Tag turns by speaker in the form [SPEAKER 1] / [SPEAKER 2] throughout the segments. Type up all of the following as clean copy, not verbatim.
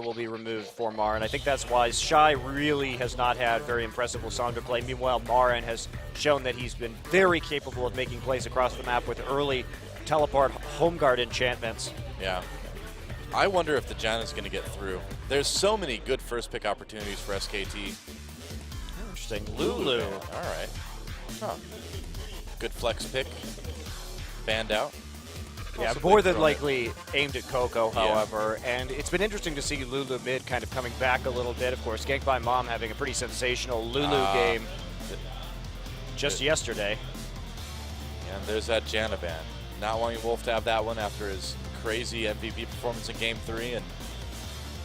[SPEAKER 1] will be removed for Marin. I think that's why Shy really has not had very impressive Lissandra play. Meanwhile, Marin has shown that he's been very capable of making plays across the map with early teleport home guard enchantments.
[SPEAKER 2] Yeah. I wonder if the Janna's going to get through. There's so many good first pick opportunities for SKT.
[SPEAKER 1] Interesting. Lulu.
[SPEAKER 2] All right. Huh. Good flex pick. Banned out.
[SPEAKER 1] Yeah,
[SPEAKER 2] Also
[SPEAKER 1] more
[SPEAKER 2] played
[SPEAKER 1] than
[SPEAKER 2] Chrono.
[SPEAKER 1] likely aimed at Coco, however. And it's been interesting to see Lulu mid kind of coming back a little bit. Of course, Ganked by Mom having a pretty sensational Lulu game just yesterday.
[SPEAKER 2] And there's that Janna ban. Not wanting Wolf to have that one after his crazy MVP performance in Game 3. And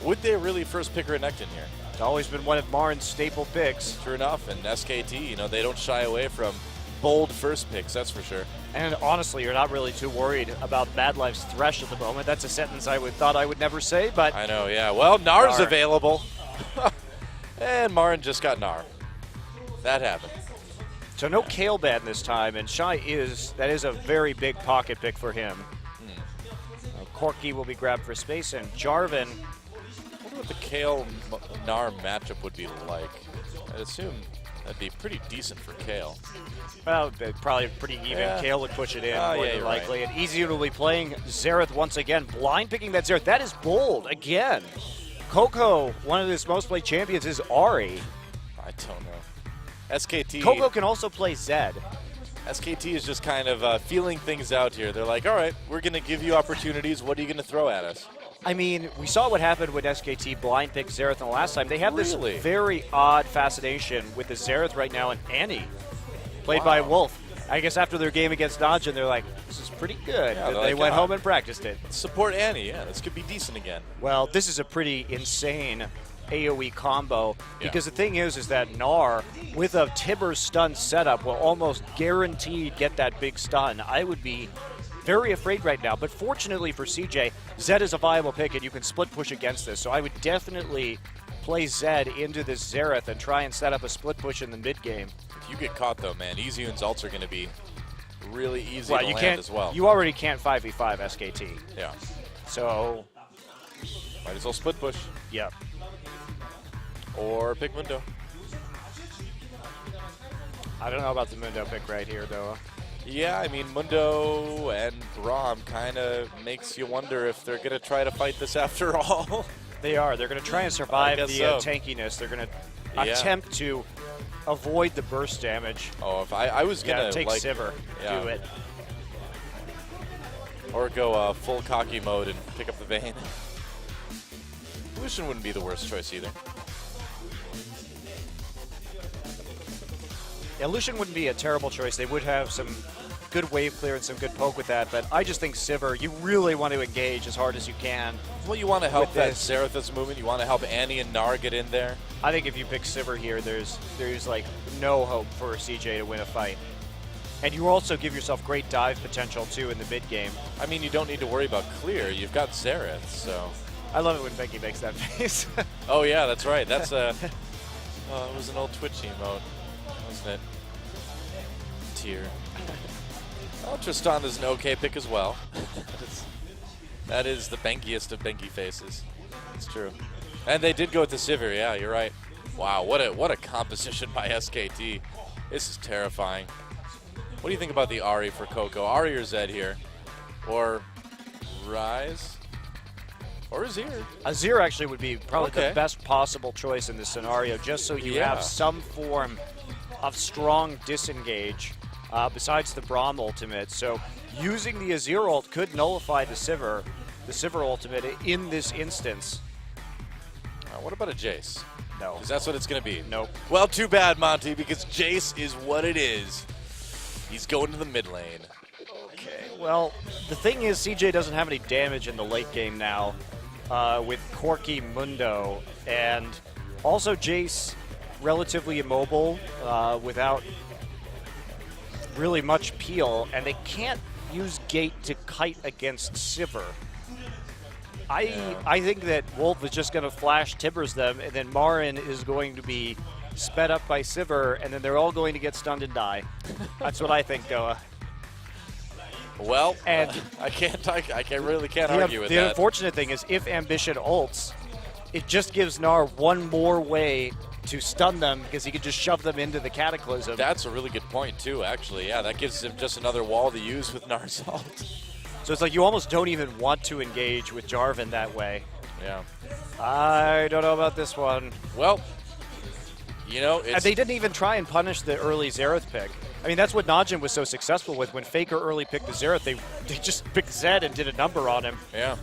[SPEAKER 2] would they really first pick Renekton here?
[SPEAKER 1] It's always been one of Marin's staple picks.
[SPEAKER 2] True enough. And SKT, you know, they don't shy away from bold first picks, that's for sure.
[SPEAKER 1] And honestly, you're not really too worried about Mad Life's Thresh at the moment. That's a sentence I thought I would never say, but...
[SPEAKER 2] I know, yeah. Well, Nar's available. And Marin just got Nar. That happened.
[SPEAKER 1] So no Kale ban this time, and Shy that is a very big pocket pick for him. Corki will be grabbed for space, and Jarvan...
[SPEAKER 2] I wonder what the Kale Nar matchup would be like. I'd assume that'd be pretty decent for Kale.
[SPEAKER 1] Well, probably pretty even.
[SPEAKER 2] Yeah.
[SPEAKER 1] Kale would push it in more than
[SPEAKER 2] you're
[SPEAKER 1] likely.
[SPEAKER 2] right.
[SPEAKER 1] And Easy will be playing Xerath once again, blind picking that Xerath. That is bold, again. Coco, one of his most played champions, is Ahri.
[SPEAKER 2] I don't know. SKT.
[SPEAKER 1] Coco can also play Zed.
[SPEAKER 2] SKT is just kind of feeling things out here. They're like, all right, we're going to give you opportunities. What are you going to throw at us?
[SPEAKER 1] I mean, we saw what happened when SKT blind picked Xerath the last time. They have this very odd fascination with the Xerath right now, and Annie, played by Wolf. I guess after their game against Dodgen, they're like, this is pretty good.
[SPEAKER 2] Yeah,
[SPEAKER 1] And
[SPEAKER 2] they're
[SPEAKER 1] they
[SPEAKER 2] like,
[SPEAKER 1] went home and practiced it.
[SPEAKER 2] Support Annie, yeah. This could be decent again.
[SPEAKER 1] Well, this is a pretty insane AoE combo, because the thing is that Gnar, with a Tibber stun setup, will almost guaranteed get that big stun. I would be very afraid right now, but fortunately for CJ, Zed is a viable pick, and you can split push against this, so I would definitely play Zed into this Xerath and try and set up a split push in the mid game.
[SPEAKER 2] If you get caught, though, man, Easyun's ults are going to be really easy
[SPEAKER 1] Well,
[SPEAKER 2] to
[SPEAKER 1] you
[SPEAKER 2] land
[SPEAKER 1] can't,
[SPEAKER 2] as well.
[SPEAKER 1] you already can't 5v5 SKT.
[SPEAKER 2] Yeah.
[SPEAKER 1] So,
[SPEAKER 2] might as well split push.
[SPEAKER 1] Yeah.
[SPEAKER 2] Or pick Mundo.
[SPEAKER 1] I don't know about the Mundo pick right here, though.
[SPEAKER 2] Yeah, I mean, Mundo and Braum kind of makes you wonder if they're going to try to fight this after all.
[SPEAKER 1] They are. They're going to try and survive the
[SPEAKER 2] so.
[SPEAKER 1] tankiness. They're going to attempt to avoid the burst damage.
[SPEAKER 2] Oh, if I was going to
[SPEAKER 1] take
[SPEAKER 2] like,
[SPEAKER 1] Sivir, do it.
[SPEAKER 2] Or go full cocky mode and pick up the Vayne. Lucian wouldn't be the worst choice either.
[SPEAKER 1] Yeah, Lucian wouldn't be a terrible choice. They would have some good wave clear and some good poke with that, but I just think Sivir, you really want to engage as hard as you can.
[SPEAKER 2] Well, you want to help that Zerath's movement. You want to help Annie and Gnar get in there.
[SPEAKER 1] I think if you pick Sivir here, there's like no hope for CJ to win a fight. And you also give yourself great dive potential, too, in the mid game.
[SPEAKER 2] I mean, you don't need to worry about clear. You've got Xerath, so...
[SPEAKER 1] I love it when Becky makes that face.
[SPEAKER 2] Oh, yeah, that's right. That's a... it was an old Twitch emote, wasn't it? Tear. Oh, Tristan is an okay pick as well. That is the bankiest of banky faces. It's true. And they did go with the Sivir, yeah, you're right. Wow, what a composition by SKT. This is terrifying. What do you think about the Ahri for Coco? Ahri or Zed here? Or Rise? Or Azir?
[SPEAKER 1] Azir actually would be probably the best possible choice in this scenario, just so you have some form of strong disengage besides the Braum ultimate. So using the Azir ult could nullify the Sivir ultimate in this instance.
[SPEAKER 2] What about a Jace?
[SPEAKER 1] No.
[SPEAKER 2] Because that's what it's going to be.
[SPEAKER 1] Nope.
[SPEAKER 2] Well, too bad, Monty, because Jace is what it is. He's going to the mid lane.
[SPEAKER 1] Okay, well, the thing is CJ doesn't have any damage in the late game now with Corki Mundo, and also Jace relatively immobile without really much peel, and they can't use Gate to kite against Sivir. I think that Wolf is just going to flash Tibbers them, and then Marin is going to be sped up by Sivir, and then they're all going to get stunned and die. That's what I think, Doa.
[SPEAKER 2] Well, and I really can't argue with that.
[SPEAKER 1] The unfortunate thing is, if Ambition ults, it just gives Gnar one more way to stun them because he can just shove them into the Cataclysm.
[SPEAKER 2] That's a really good point, too, actually. Yeah, that gives him just another wall to use with Gnar's ult.
[SPEAKER 1] So it's like you almost don't even want to engage with Jarvan that way.
[SPEAKER 2] Yeah.
[SPEAKER 1] I don't know about this one.
[SPEAKER 2] Well, you know,
[SPEAKER 1] And they didn't even try and punish the early Xerath pick. I mean, that's what Najin was so successful with. When Faker early picked the Xerath, they just picked Zed and did a number on him.
[SPEAKER 2] Yeah.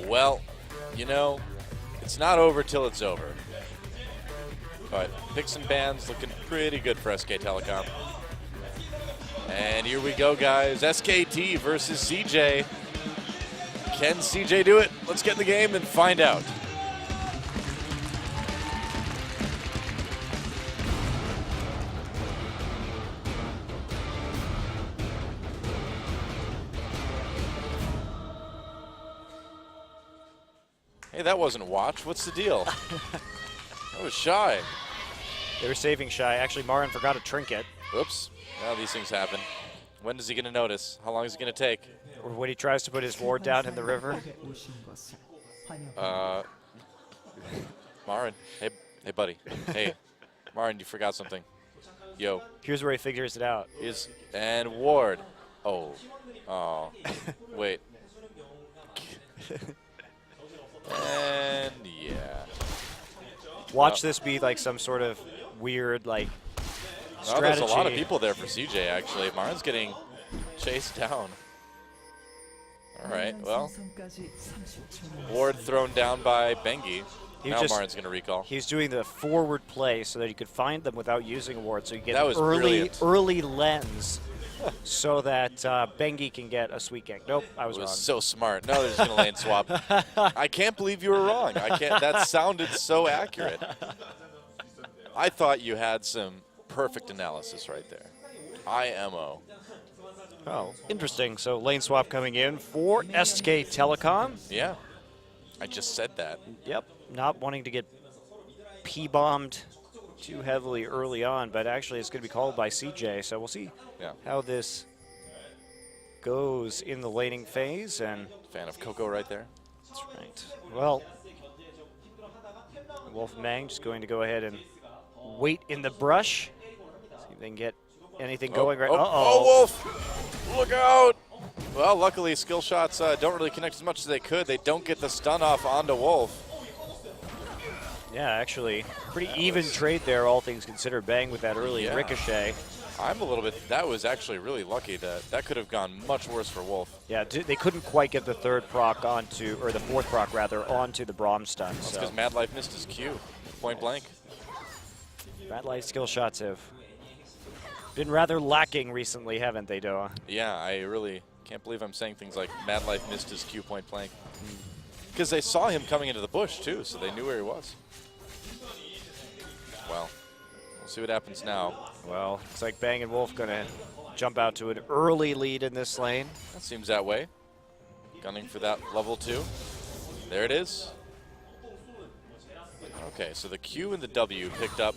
[SPEAKER 2] Well, you know, it's not over till it's over. But picks and bans looking pretty good for SK Telecom. And here we go, guys. SKT versus CJ. Can CJ do it? Let's get in the game and find out. Hey, that wasn't watch. What's the deal? That was Shy.
[SPEAKER 1] They were saving Shy. Actually, Marin forgot a trinket.
[SPEAKER 2] Oops. Now these things happen. When is he going to notice? How long is it going to take?
[SPEAKER 1] Or when he tries to put his ward down in the river.
[SPEAKER 2] Marin. Hey, buddy. Hey, Marin, you forgot something. Yo.
[SPEAKER 1] Here's where he figures it out.
[SPEAKER 2] And Ward. Oh. Oh. Wait. And yeah.
[SPEAKER 1] Watch this be like some sort of weird like strategy.
[SPEAKER 2] There's a lot of people there for CJ actually. Marin's getting chased down. All right, well. Ward thrown down by Bengi. Now Marin's going to recall.
[SPEAKER 1] He's doing the forward play so that he could find them without using a ward. So you get
[SPEAKER 2] an
[SPEAKER 1] early lens so that Bengi can get a sweet gank. Nope, I was wrong.
[SPEAKER 2] So smart. No, they're just going to lane swap. I can't believe you were wrong. I can't. That sounded so accurate. I thought you had some perfect analysis right there. IMO.
[SPEAKER 1] Oh, interesting. So lane swap coming in for SK Telecom.
[SPEAKER 2] Yeah, I just said that.
[SPEAKER 1] Yep, not wanting to get P-bombed too heavily early on, but actually it's going to be called by CJ, so we'll see how this goes in the laning phase. And
[SPEAKER 2] fan of Coco right there.
[SPEAKER 1] That's right. Well, Wolf Mang just going to go ahead and wait in the brush. See if they can get anything going right.
[SPEAKER 2] Oh, Wolf! Look out! Well, luckily skill shots don't really connect as much as they could. They don't get the stun off onto Wolf.
[SPEAKER 1] Yeah, actually, pretty even trade there, all things considered. Bang with that early ricochet.
[SPEAKER 2] I'm a little bit, that was actually really lucky. That could have gone much worse for Wolf.
[SPEAKER 1] Yeah, they couldn't quite get the third proc onto, or the fourth proc rather, onto the Braum stun.
[SPEAKER 2] That's because Mad Life missed his Q, point blank.
[SPEAKER 1] Mad Life skill shots have been rather lacking recently, haven't they, Doa?
[SPEAKER 2] Yeah, I really can't believe I'm saying things like Mad Life missed his Q point blank. Because they saw him coming into the bush, too, so they knew where he was. Well, we'll see what happens now.
[SPEAKER 1] Well, looks like Bang and Wolf going to jump out to an early lead in this lane.
[SPEAKER 2] That seems that way. Gunning for that level 2. There it is. Okay, so the Q and the W picked up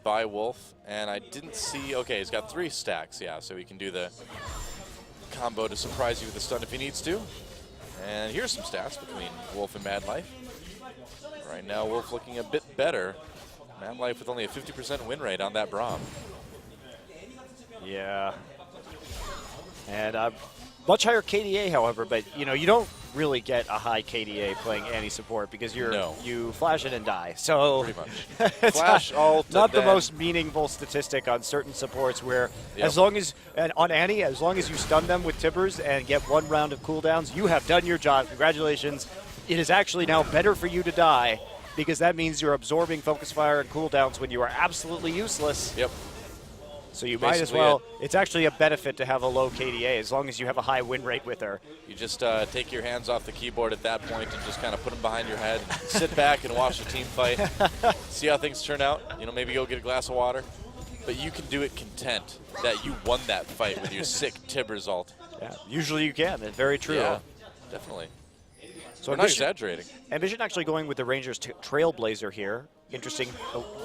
[SPEAKER 2] by Wolf, and I didn't see, okay, he's got 3 stacks, yeah, so he can do the combo to surprise you with the stun if he needs to. And here's some stats between Wolf and Mad Life. Right now, Wolf looking a bit better. Mad Life with only a 50% win rate on that Braum.
[SPEAKER 1] Yeah. And much higher KDA, however, but you know, you don't really get a high KDA playing anti-support because you flash it and die. So
[SPEAKER 2] pretty much. Flash ult.
[SPEAKER 1] Not the most meaningful statistic on certain supports where as long as, and on Annie, as long as you stun them with Tibbers and get 1 round of cooldowns, you have done your job. Congratulations. It is actually now better for you to die because that means you're absorbing focus fire and cooldowns when you are absolutely useless.
[SPEAKER 2] Yep.
[SPEAKER 1] So you might as well, it's actually a benefit to have a low KDA as long as you have a high win rate with her.
[SPEAKER 2] You just take your hands off the keyboard at that point and just kind of put them behind your head, sit back and watch the team fight, see how things turn out, you know, maybe go get a glass of water. But you can do it content that you won that fight with your sick Tibbers ult.
[SPEAKER 1] Yeah, usually you can. That's very true.
[SPEAKER 2] Yeah, definitely.
[SPEAKER 1] So
[SPEAKER 2] I'm not exaggerating.
[SPEAKER 1] Envision actually going with the Rangers Trailblazer here. Interesting.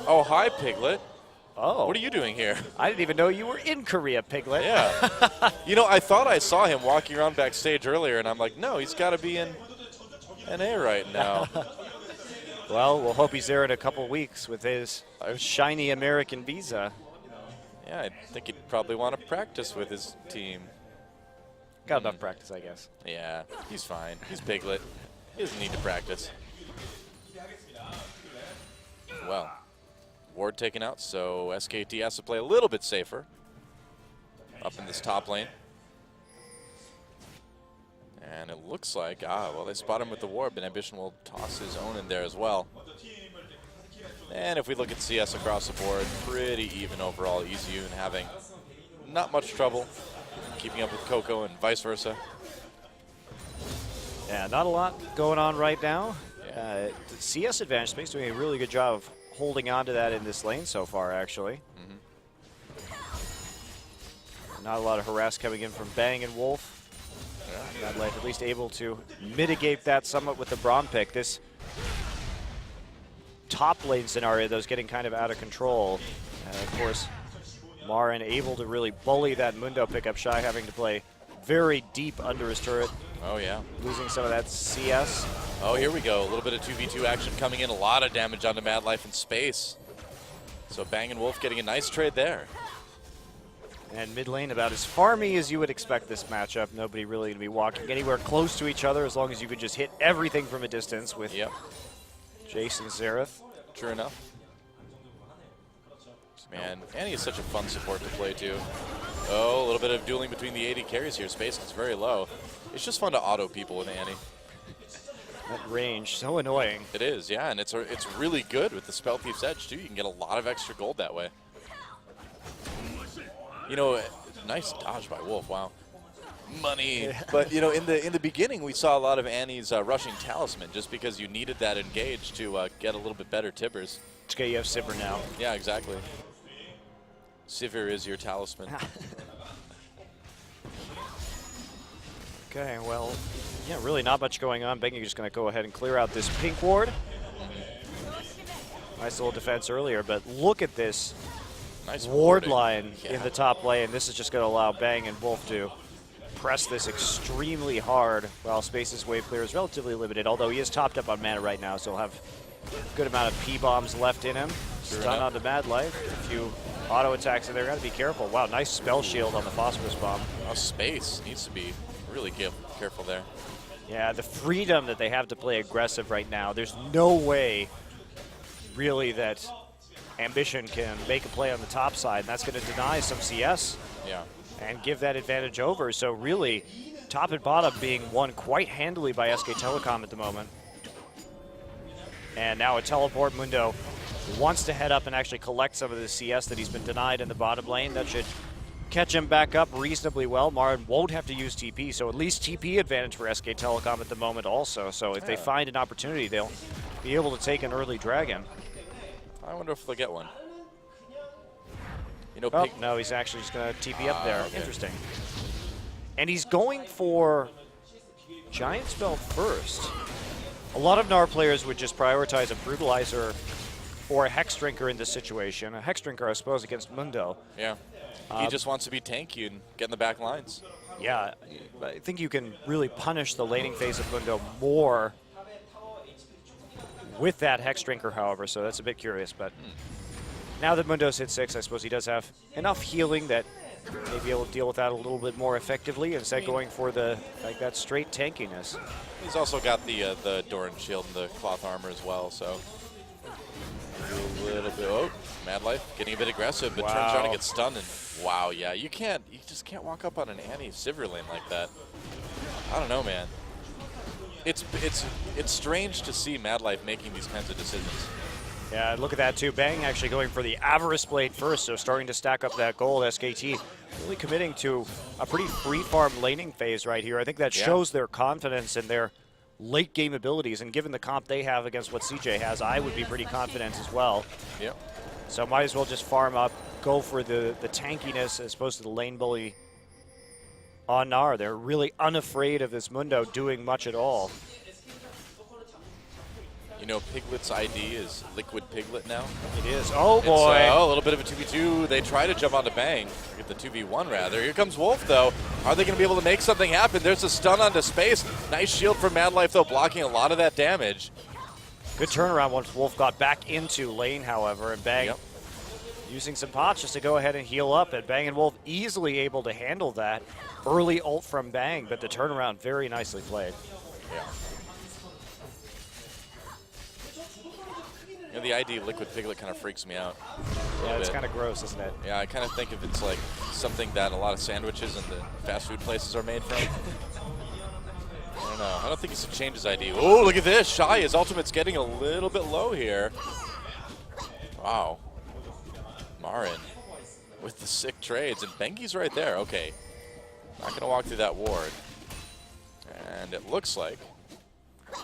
[SPEAKER 2] Oh, hi, Piglet.
[SPEAKER 1] Oh.
[SPEAKER 2] What are you doing here?
[SPEAKER 1] I didn't even know you were in Korea, Piglet.
[SPEAKER 2] Yeah. You know, I thought I saw him walking around backstage earlier, and I'm like, no, he's got to be in NA right now.
[SPEAKER 1] Well, we'll hope he's there in a couple weeks with his shiny American visa.
[SPEAKER 2] Yeah, I think he'd probably want to practice with his team.
[SPEAKER 1] Got enough practice, I guess.
[SPEAKER 2] Yeah, he's fine. He's Piglet. He doesn't need to practice. Well, ward taken out, so SKT has to play a little bit safer up in this top lane. And it looks like, well, they spot him with the ward, but Ambition will toss his own in there as well. And if we look at CS across the board, pretty even overall. EZU and having not much trouble keeping up with Coco and vice versa.
[SPEAKER 1] Yeah, not a lot going on right now. The CS advantage Space doing a really good job of holding on to that in this lane so far, actually. Not a lot of harass coming in from Bang and Wolf. Mad Life at least able to mitigate that somewhat with the Braum pick. This top lane scenario, though, is getting kind of out of control. Of course, Marin able to really bully that Mundo pickup, Shy having to play very deep under his turret.
[SPEAKER 2] Oh, yeah.
[SPEAKER 1] Losing some of that CS.
[SPEAKER 2] Oh, here we go. A little bit of 2v2 action coming in. A lot of damage onto Mad Life in space. So Bang and Wolf getting a nice trade there.
[SPEAKER 1] And mid lane about as farmy as you would expect this matchup. Nobody really going to be walking anywhere close to each other as long as you could just hit everything from a distance with Jason Xerath.
[SPEAKER 2] True enough. Man, Annie is such a fun support to play too. Oh, a little bit of dueling between the AD carries here. Space is very low. It's just fun to auto people with Annie.
[SPEAKER 1] That range, so annoying.
[SPEAKER 2] It is, yeah, and it's really good with the Spell Thief's Edge too. You can get a lot of extra gold that way. You know, nice dodge by Wolf. Wow, money. Yeah. But you know, in the beginning, we saw a lot of Annie's rushing Talisman just because you needed that engage to get a little bit better Tibbers.
[SPEAKER 1] It's okay, you have Sivir now.
[SPEAKER 2] Yeah, exactly. Sivir is your talisman.
[SPEAKER 1] Okay, well, yeah, really not much going on. Bengi just going to go ahead and clear out this pink ward. Nice little defense earlier, but look at this
[SPEAKER 2] nice
[SPEAKER 1] ward line in the top lane. This is just going to allow Bang and Wolf to press this extremely hard while Space's wave clear is relatively limited, although he is topped up on mana right now, so he'll have a good amount of P-bombs left in him. Stun onto Mad Life. A few auto attacks in there. Got to be careful. Wow, nice spell shield on the Phosphorus Bomb.
[SPEAKER 2] Oh, Space needs to be really careful there.
[SPEAKER 1] Yeah, the freedom that they have to play aggressive right now. There's no way, really, that Ambition can make a play on the top side, and that's going to deny some CS and give that advantage over. So really, top and bottom being won quite handily by SK Telecom at the moment. And now a teleport. Mundo wants to head up and actually collect some of the CS that he's been denied in the bottom lane. That should catch him back up reasonably well. Marin won't have to use TP, so at least TP advantage for SK Telecom at the moment also. So if they find an opportunity, they'll be able to take an early dragon.
[SPEAKER 2] I wonder if they'll get one. You know,
[SPEAKER 1] no, he's actually just going to TP up there. Okay. Interesting. And he's going for Giant Spell first. A lot of Gnar players would just prioritize a Brutalizer or a Hex Drinker in this situation. A Hex Drinker, I suppose, against Mundo.
[SPEAKER 2] Yeah. He just wants to be tanky and get in the back lines.
[SPEAKER 1] Yeah, I think you can really punish the laning phase of Mundo more with that Hex Drinker, however, so that's a bit curious. But now that Mundo's hit 6, I suppose he does have enough healing that may be able to deal with that a little bit more effectively instead going for the that straight tankiness.
[SPEAKER 2] He's also got the Doran shield and the cloth armor as well, so a little bit. Oh, Mad Life getting a bit aggressive, but turns around to get stunned. And wow, yeah, you just can't walk up on an Annie Sivir lane like that. I don't know, man. It's strange to see Mad Life making these kinds of decisions.
[SPEAKER 1] Yeah, look at that too. Bang actually going for the Avarice Blade first, so starting to stack up that gold. SKT really committing to a pretty free farm laning phase right here. I think that shows their confidence in their late game abilities, and given the comp they have against what CJ has, I would be pretty confident as well.
[SPEAKER 2] Yep.
[SPEAKER 1] So might as well just farm up, go for the tankiness as opposed to the lane bully on Gnar. They're really unafraid of this Mundo doing much at all.
[SPEAKER 2] You know, Piglet's ID is Liquid Piglet now.
[SPEAKER 1] It is. Oh, boy.
[SPEAKER 2] It's, a little bit of a 2v2. They try to jump onto Bang. Get the 2v1, rather. Here comes Wolf, though. Are they going to be able to make something happen? There's a stun onto Space. Nice shield from Mad Life, though, blocking a lot of that damage.
[SPEAKER 1] Good turnaround once Wolf got back into lane, however, and Bang using some pots just to go ahead and heal up, and Bang and Wolf easily able to handle that early ult from Bang, but the turnaround very nicely played.
[SPEAKER 2] Yeah. You know, the ID Liquid Piglet kind of freaks me out.
[SPEAKER 1] Yeah, it's kind of gross, isn't it?
[SPEAKER 2] Yeah, I kind of think if it's like something that a lot of sandwiches and the fast food places are made from. I don't know. I don't think he should change his ID. Oh, look at this. Shy, his ultimate's getting a little bit low here. Wow. Marin with the sick trades, and Bengi's right there. Okay. Not going to walk through that ward. And it looks like.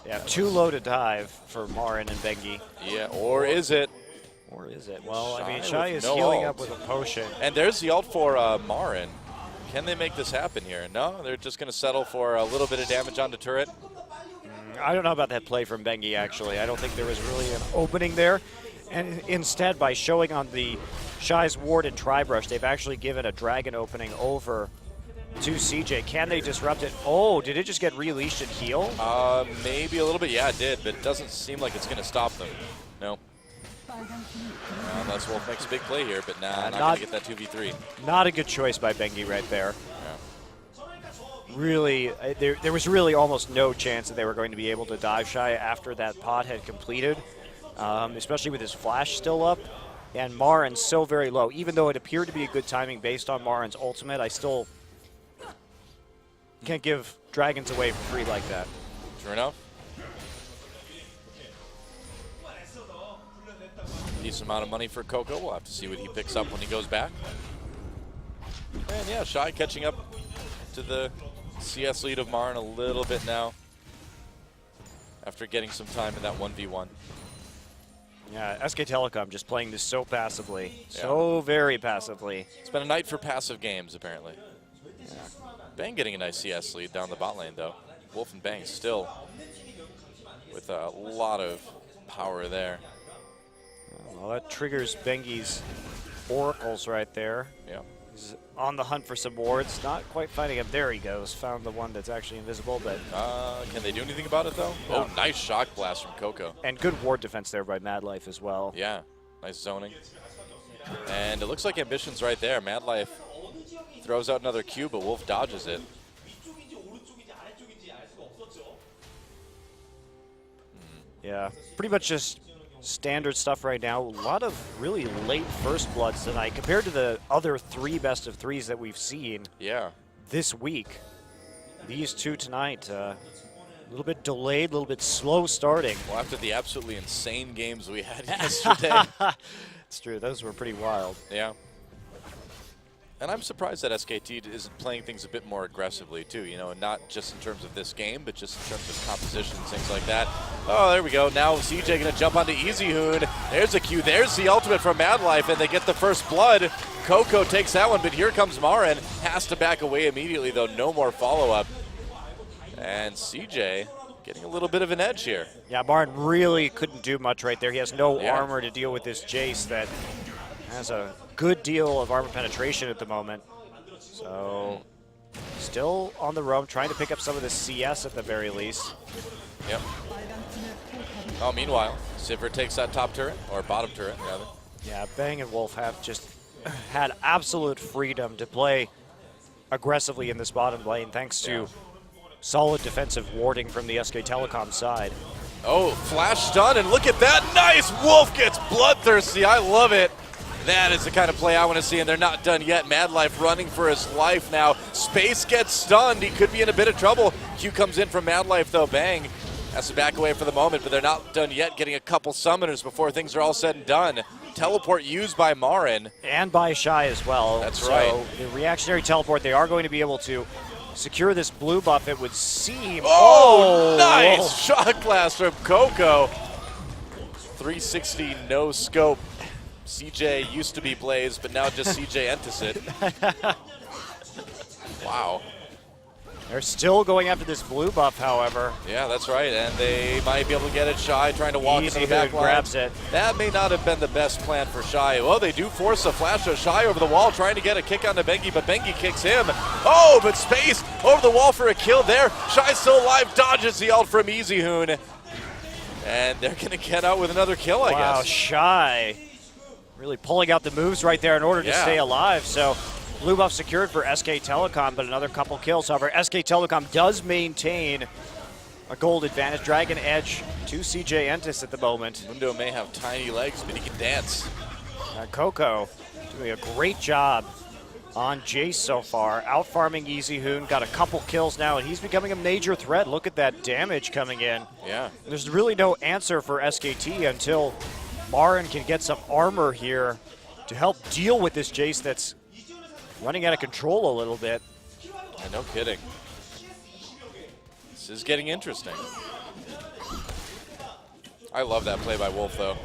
[SPEAKER 1] Yeah, too low to dive for Marin and Bengi.
[SPEAKER 2] Yeah, or is it?
[SPEAKER 1] Or is it? Well, I mean,
[SPEAKER 2] Shy
[SPEAKER 1] Shy
[SPEAKER 2] with
[SPEAKER 1] is
[SPEAKER 2] no
[SPEAKER 1] healing
[SPEAKER 2] ult.
[SPEAKER 1] up with a potion.
[SPEAKER 2] And there's the ult for Marin. Can they make this happen here? No, they're just going to settle for a little bit of damage on the turret.
[SPEAKER 1] I don't know about that play from Bengi, actually. I don't think there was really an opening there. And instead, by showing on the Shy's ward and Tribrush, they've actually given a dragon opening over to CJ. Can they disrupt it? Oh, did it just get releashed and heal?
[SPEAKER 2] Maybe a little bit. Yeah, it did, but it doesn't seem like it's going to stop them. No. Unless Wolf makes a big play here, but nah, not going to get that 2v3.
[SPEAKER 1] Not a good choice by Bengi right there.
[SPEAKER 2] Yeah.
[SPEAKER 1] Really, there was really almost no chance that they were going to be able to dive Shy after that pot had completed, especially with his flash still up. And Marin's so very low. Even though it appeared to be a good timing based on Marin's ultimate, I still can't give dragons away for free like that.
[SPEAKER 2] True enough. Decent amount of money for Coco. We'll have to see what he picks up when he goes back. And yeah, Shy catching up to the CS lead of Marin a little bit now after getting some time in that 1v1.
[SPEAKER 1] Yeah, SK Telecom just playing this so passively. So very passively.
[SPEAKER 2] It's been a night for passive games, apparently. Yeah. Bang getting a nice CS lead down the bot lane, though. Wolf and Bang still with a lot of power there.
[SPEAKER 1] Well, that triggers Bengi's oracles right there.
[SPEAKER 2] Yeah.
[SPEAKER 1] He's on the hunt for some wards. Not quite finding him. There he goes. Found the one that's actually invisible, but...
[SPEAKER 2] can they do anything about it, though?
[SPEAKER 1] No.
[SPEAKER 2] Oh, nice shock blast from Coco.
[SPEAKER 1] And good ward defense there by Mad Life as well.
[SPEAKER 2] Yeah, nice zoning. And it looks like Ambition's right there. Mad Life throws out another Q, but Wolf dodges it.
[SPEAKER 1] Yeah, pretty much just standard stuff right now. A lot of really late first bloods tonight compared to the other 3 best of 3s that we've seen this week. These 2 tonight, a little bit delayed, a little bit slow starting.
[SPEAKER 2] Well, after the absolutely insane games we had yesterday.
[SPEAKER 1] It's true, those were pretty wild.
[SPEAKER 2] Yeah. And I'm surprised that SKT isn't playing things a bit more aggressively, too, you know, and not just in terms of this game, but just in terms of compositions, things like that. Oh, there we go. Now CJ going to jump onto Easy Hoon. There's a Q. There's the ultimate from Mad Life, and they get the first blood. Coco takes that one, but here comes Marin. Has to back away immediately, though. No more follow-up. And CJ getting a little bit of an edge here.
[SPEAKER 1] Yeah, Marin really couldn't do much right there. He has no armor to deal with this Jace that has a good deal of armor penetration at the moment. So still on the roam, trying to pick up some of the CS at the very least.
[SPEAKER 2] Yep. Oh, meanwhile, Sivir takes that top turret, or bottom turret, rather.
[SPEAKER 1] Yeah, Bang and Wolf have just had absolute freedom to play aggressively in this bottom lane thanks to solid defensive warding from the SK Telecom side.
[SPEAKER 2] Oh, flash stun, and look at that. Nice! Wolf gets bloodthirsty. I love it. That is the kind of play I want to see, and they're not done yet. Mad Life running for his life now. Space gets stunned. He could be in a bit of trouble. Q comes in from Mad Life, though. Bang has to back away for the moment, but they're not done yet, getting a couple summoners before things are all said and done. Teleport used by Marin.
[SPEAKER 1] And by Shy as well.
[SPEAKER 2] That's right.
[SPEAKER 1] So the reactionary teleport, they are going to be able to secure this blue buff, it would seem.
[SPEAKER 2] Oh, nice! Whoa. Shock blast from Coco. 360 no scope. CJ used to be Blaze, but now just CJ Entus it. Wow.
[SPEAKER 1] They're still going after this blue buff, however.
[SPEAKER 2] Yeah, that's right, and they might be able to get it. Shy trying to walk into the back line.
[SPEAKER 1] Grabs it.
[SPEAKER 2] That may not have been the best plan for Shy. Well, they do force a flash of Shy over the wall, trying to get a kick onto Bengi, but Bengi kicks him. Oh, but Space over the wall for a kill there. Shy still alive, dodges the ult from EasyHoon. And they're going to get out with another kill, I guess.
[SPEAKER 1] Wow, Shy really pulling out the moves right there in order to stay alive. So blue buff secured for SK Telecom, but another couple kills. However, SK Telecom does maintain a gold advantage. Dragon Edge to CJ Entus at the moment.
[SPEAKER 2] Mundo may have tiny legs, but he can dance.
[SPEAKER 1] Coco doing a great job on Jace so far. Out farming EasyHoon, got a couple kills now, and he's becoming a major threat. Look at that damage coming in.
[SPEAKER 2] Yeah.
[SPEAKER 1] There's really no answer for SKT until Marin can get some armor here to help deal with this Jace that's running out of control a little bit.
[SPEAKER 2] Yeah, no kidding. This is getting interesting. I love that play by Wolf, though.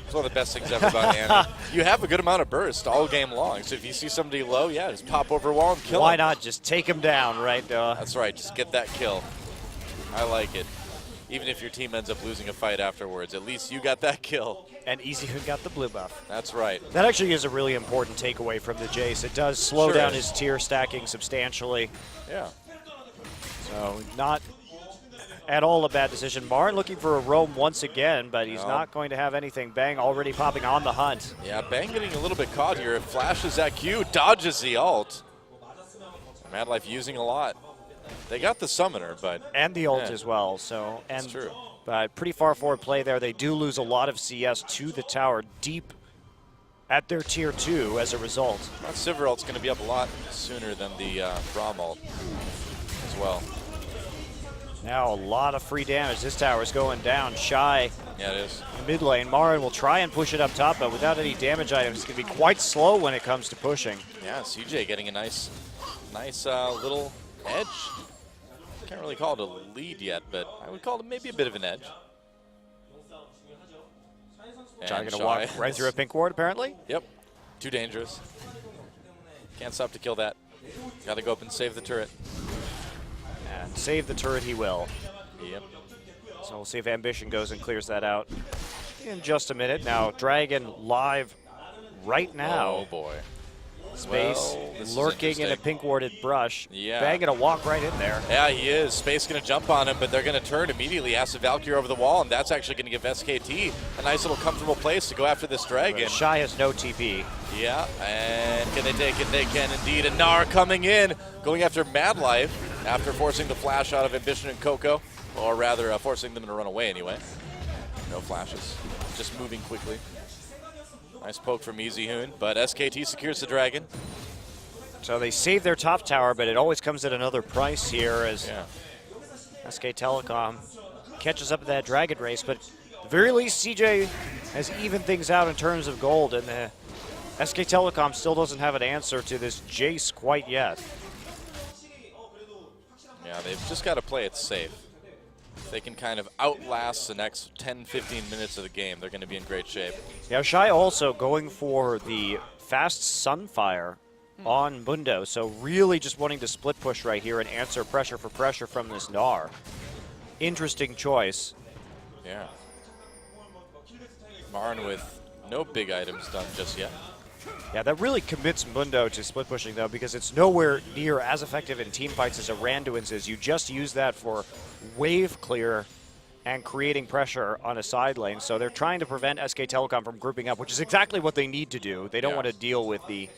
[SPEAKER 2] It's one of the best things ever about Annie. You have a good amount of burst all game long, so if you see somebody low, yeah, just pop over a wall and kill
[SPEAKER 1] Why
[SPEAKER 2] him.
[SPEAKER 1] not just take him down, right?
[SPEAKER 2] That's right, just get that kill. I like it. Even if your team ends up losing a fight afterwards, at least you got that kill.
[SPEAKER 1] And EasyHoon got the blue buff.
[SPEAKER 2] That's right.
[SPEAKER 1] That actually is a really important takeaway from the Jace. It does slow
[SPEAKER 2] Sure
[SPEAKER 1] down
[SPEAKER 2] is.
[SPEAKER 1] his tier stacking substantially.
[SPEAKER 2] Yeah.
[SPEAKER 1] So not at all a bad decision. Marin looking for a roam once again, but he's not going to have anything. Bang already popping on the hunt.
[SPEAKER 2] Yeah, Bang getting a little bit caught here. It flashes at Q, dodges the ult. Mad Life using a lot. They got the summoner, but...
[SPEAKER 1] And the ult as well, so...
[SPEAKER 2] That's true.
[SPEAKER 1] But pretty far forward play there. They do lose a lot of CS to the tower deep at their tier 2 as a result.
[SPEAKER 2] That Sivir ult's going to be up a lot sooner than the Braum ult as well.
[SPEAKER 1] Now a lot of free damage. This tower's going down. Shy.
[SPEAKER 2] Yeah, it is.
[SPEAKER 1] Mid lane. Marin will try and push it up top, but without any damage items, it's going to be quite slow when it comes to pushing.
[SPEAKER 2] Yeah, CJ getting a nice little edge. Can't really call it a lead yet, but I would call it maybe a bit of an edge.
[SPEAKER 1] Shy going to walk right through a pink ward, apparently.
[SPEAKER 2] Yep. Too dangerous. Can't stop to kill that. Got to go up and save the turret.
[SPEAKER 1] And save the turret he will.
[SPEAKER 2] Yep.
[SPEAKER 1] So we'll see if Ambition goes and clears that out in just a minute. Now, Dragon live right now.
[SPEAKER 2] Oh, boy.
[SPEAKER 1] Space lurking in a pink warded brush.
[SPEAKER 2] Yeah.
[SPEAKER 1] Bang gonna walk right in there.
[SPEAKER 2] Yeah, he is. Space gonna jump on him, but they're gonna turn immediately. Has the Valkyrie over the wall, and that's actually gonna give SKT a nice little comfortable place to go after this dragon.
[SPEAKER 1] Shy has no TP.
[SPEAKER 2] Yeah, and can they take it? They can indeed. And Gnar coming in, going after Mad Life after forcing the flash out of Ambition and Coco, or rather forcing them to run away anyway. No flashes, just moving quickly. Nice poke from EasyHoon, but SKT secures the dragon.
[SPEAKER 1] So they save their top tower, but it always comes at another price here as SK Telecom catches up to that dragon race. But at the very least, CJ has evened things out in terms of gold, and the SK Telecom still doesn't have an answer to this Jace quite yet.
[SPEAKER 2] Yeah, they've just got to play it safe. If they can kind of outlast the next 10-15 minutes of the game, they're going to be in great shape.
[SPEAKER 1] Yeah, Shy also going for the fast Sunfire on Mundo, so really just wanting to split push right here and answer pressure for pressure from this Gnar. Interesting choice.
[SPEAKER 2] Yeah. Marin with no big items done just yet.
[SPEAKER 1] Yeah, that really commits Mundo to split pushing, though, because it's nowhere near as effective in team fights as a Randuin's is. You just use that for wave clear and creating pressure on a side lane. So they're trying to prevent SK Telecom from grouping up, which is exactly what they need to do. They don't want to deal with the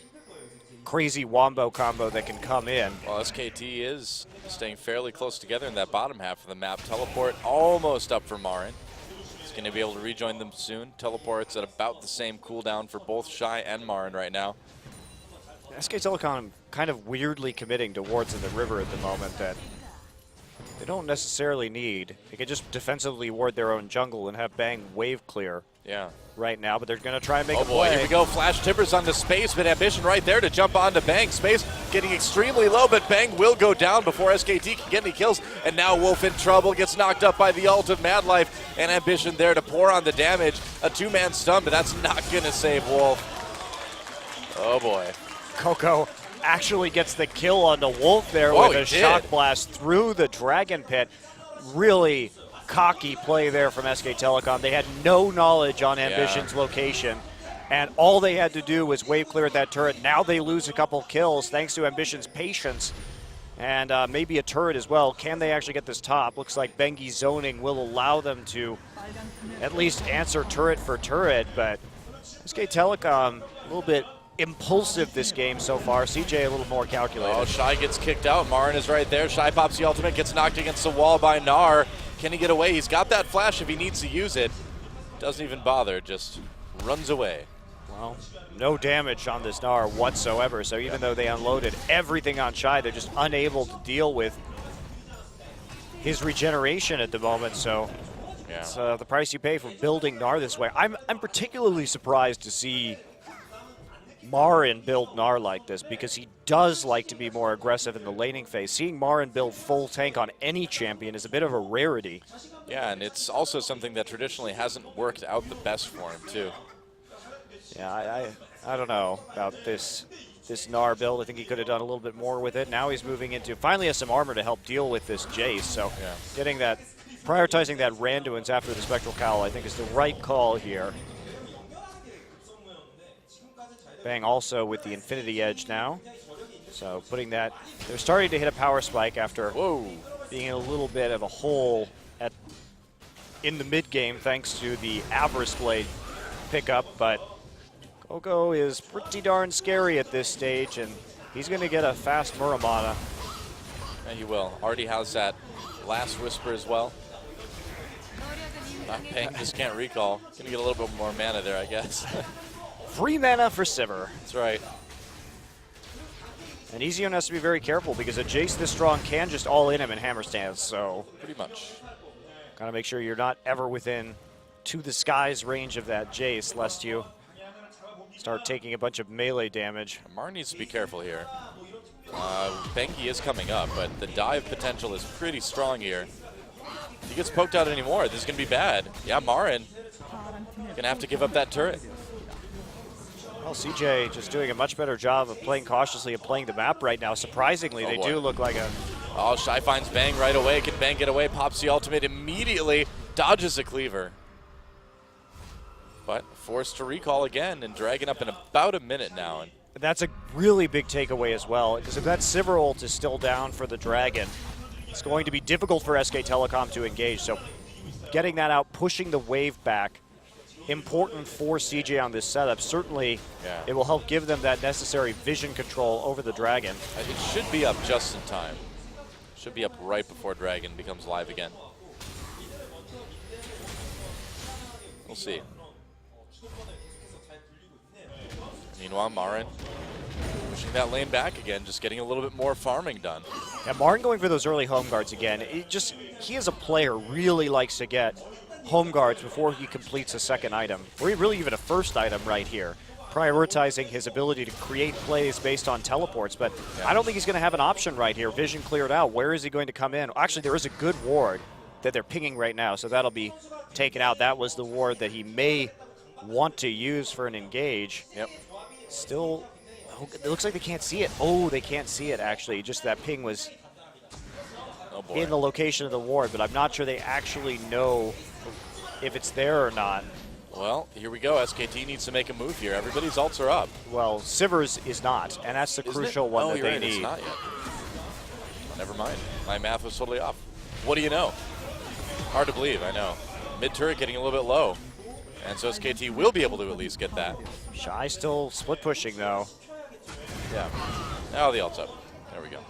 [SPEAKER 1] crazy wombo combo that can come in.
[SPEAKER 2] Well, SKT is staying fairly close together in that bottom half of the map. Teleport almost up for Marin. He's going to be able to rejoin them soon. Teleport's at about the same cooldown for both Shy and Marin right now.
[SPEAKER 1] SK Telecom kind of weirdly committing to wards in the river at the moment that they don't necessarily need. They can just defensively ward their own jungle and have Bang wave clear right now, but they're going to try and make a play.
[SPEAKER 2] Here we go. Flash Timbers onto Space, but Ambition right there to jump onto Bang. Space getting extremely low, but Bang will go down before SKT can get any kills. And now Wolf in trouble, gets knocked up by the ult of Mad Life, and Ambition there to pour on the damage. A two-man stun, but that's not going to save Wolf. Oh boy.
[SPEAKER 1] Coco actually gets the kill on the Wolf there with a shock blast through the Dragon Pit. Really cocky play there from SK Telecom. They had no knowledge on Ambition's location, and all they had to do was wave clear at that turret. Now they lose a couple kills thanks to Ambition's patience and maybe a turret as well. Can they actually get this top? Looks like Bengi zoning will allow them to at least answer turret for turret, but SK Telecom a little bit impulsive this game so far. CJ a little more calculated.
[SPEAKER 2] Oh, Shy gets kicked out. Marin is right there. Shy pops the ultimate, gets knocked against the wall by Gnar. Can he get away? He's got that flash if he needs to use it. Doesn't even bother, just runs away.
[SPEAKER 1] Well, no damage on this Gnar whatsoever, so even though they unloaded everything on Shy, they're just unable to deal with his regeneration at the moment, so it's the price you pay for building Gnar this way. I'm particularly surprised to see Marin build Gnar like this, because he does like to be more aggressive in the laning phase. Seeing Marin build full tank on any champion is a bit of a rarity.
[SPEAKER 2] Yeah, and it's also something that traditionally hasn't worked out the best for him, too.
[SPEAKER 1] Yeah, I don't know about this Gnar build. I think he could have done a little bit more with it. Now he's moving into, finally has some armor to help deal with this Jace, so getting that, prioritizing that Randuin's after the Spectral Cowl I think is the right call here. Bang also with the Infinity Edge now. So putting that, they're starting to hit a power spike after being in a little bit of a hole in the mid game thanks to the Avarice Blade pickup, but Gogo is pretty darn scary at this stage, and he's going to get a fast Muramana.
[SPEAKER 2] And he will. Already has that Last Whisper as well. Bang just can't recall. Going to get a little bit more mana there, I guess.
[SPEAKER 1] Free mana for Sivir.
[SPEAKER 2] That's right.
[SPEAKER 1] And Ezion has to be very careful because a Jace this strong can just all in him in hammer stance, so.
[SPEAKER 2] Pretty much.
[SPEAKER 1] Gotta make sure you're not ever within to the skies range of that Jace, lest you start taking a bunch of melee damage.
[SPEAKER 2] Mar needs to be careful here. Benki is coming up, but the dive potential is pretty strong here. If he gets poked out anymore, this is gonna be bad. Yeah, Marin gonna have to give up that turret.
[SPEAKER 1] Well, CJ just doing a much better job of playing cautiously and playing the map right now. Surprisingly, they do look like a...
[SPEAKER 2] Oh, Shy finds Bang right away. Can Bang get away? Pops the ultimate immediately. Dodges a cleaver. But forced to recall again and dragging up in about a minute now. And
[SPEAKER 1] that's a really big takeaway as well, because if that Sivir ult is still down for the Dragon, it's going to be difficult for SK Telecom to engage. So getting that out, pushing the wave back, important for CJ on this setup. Certainly, it will help give them that necessary vision control over the Dragon.
[SPEAKER 2] It should be up just in time. Should be up right before Dragon becomes live again. We'll see. Meanwhile, Marin pushing that lane back again, just getting a little bit more farming done.
[SPEAKER 1] Yeah, Marin going for those early home guards again. He as a player really likes to get home guards before he completes a second item, or really even a first item right here, prioritizing his ability to create plays based on teleports. But I don't think he's going to have an option right here. Vision cleared out. Where is he going to come in? Actually, there is a good ward that they're pinging right now, so that'll be taken out. That was the ward that he may want to use for an engage.
[SPEAKER 2] Yep.
[SPEAKER 1] Still, it looks like they can't see it. Oh, they can't see it, actually. Just that ping was in the location of the ward, but I'm not sure they actually know if it's there or not.
[SPEAKER 2] Well, here we go. SKT needs to make a move here. Everybody's ults are up.
[SPEAKER 1] Well, Sivir's is not, and that's the crucial one that they need.
[SPEAKER 2] It's not yet. Never mind. My math was totally off. What do you know? Hard to believe, I know. Mid-turret getting a little bit low. And so SKT will be able to at least get that.
[SPEAKER 1] Shy still split pushing, though.
[SPEAKER 2] Yeah. Now the ult's up. There we go.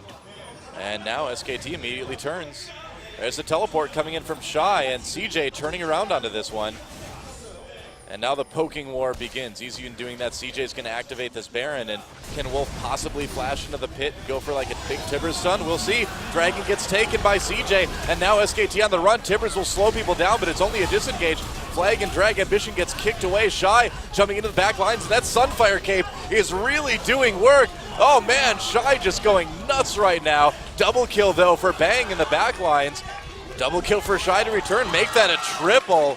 [SPEAKER 2] And now SKT immediately turns. There's the teleport coming in from Shy, and CJ turning around onto this one. And now the poking war begins. Easy in doing that. CJ's going to activate this Baron, and can Wolf possibly flash into the pit and go for like a big Tibbers stun? We'll see. Dragon gets taken by CJ, and now SKT on the run. Tibbers will slow people down, but it's only a disengage. Flag and drag. Ambition gets kicked away. Shy jumping into the back lines, and that Sunfire Cape is really doing work. Oh man, Shy just going nuts right now. Double kill though for Bang in the back lines. Double kill for Shy to return, make that a triple.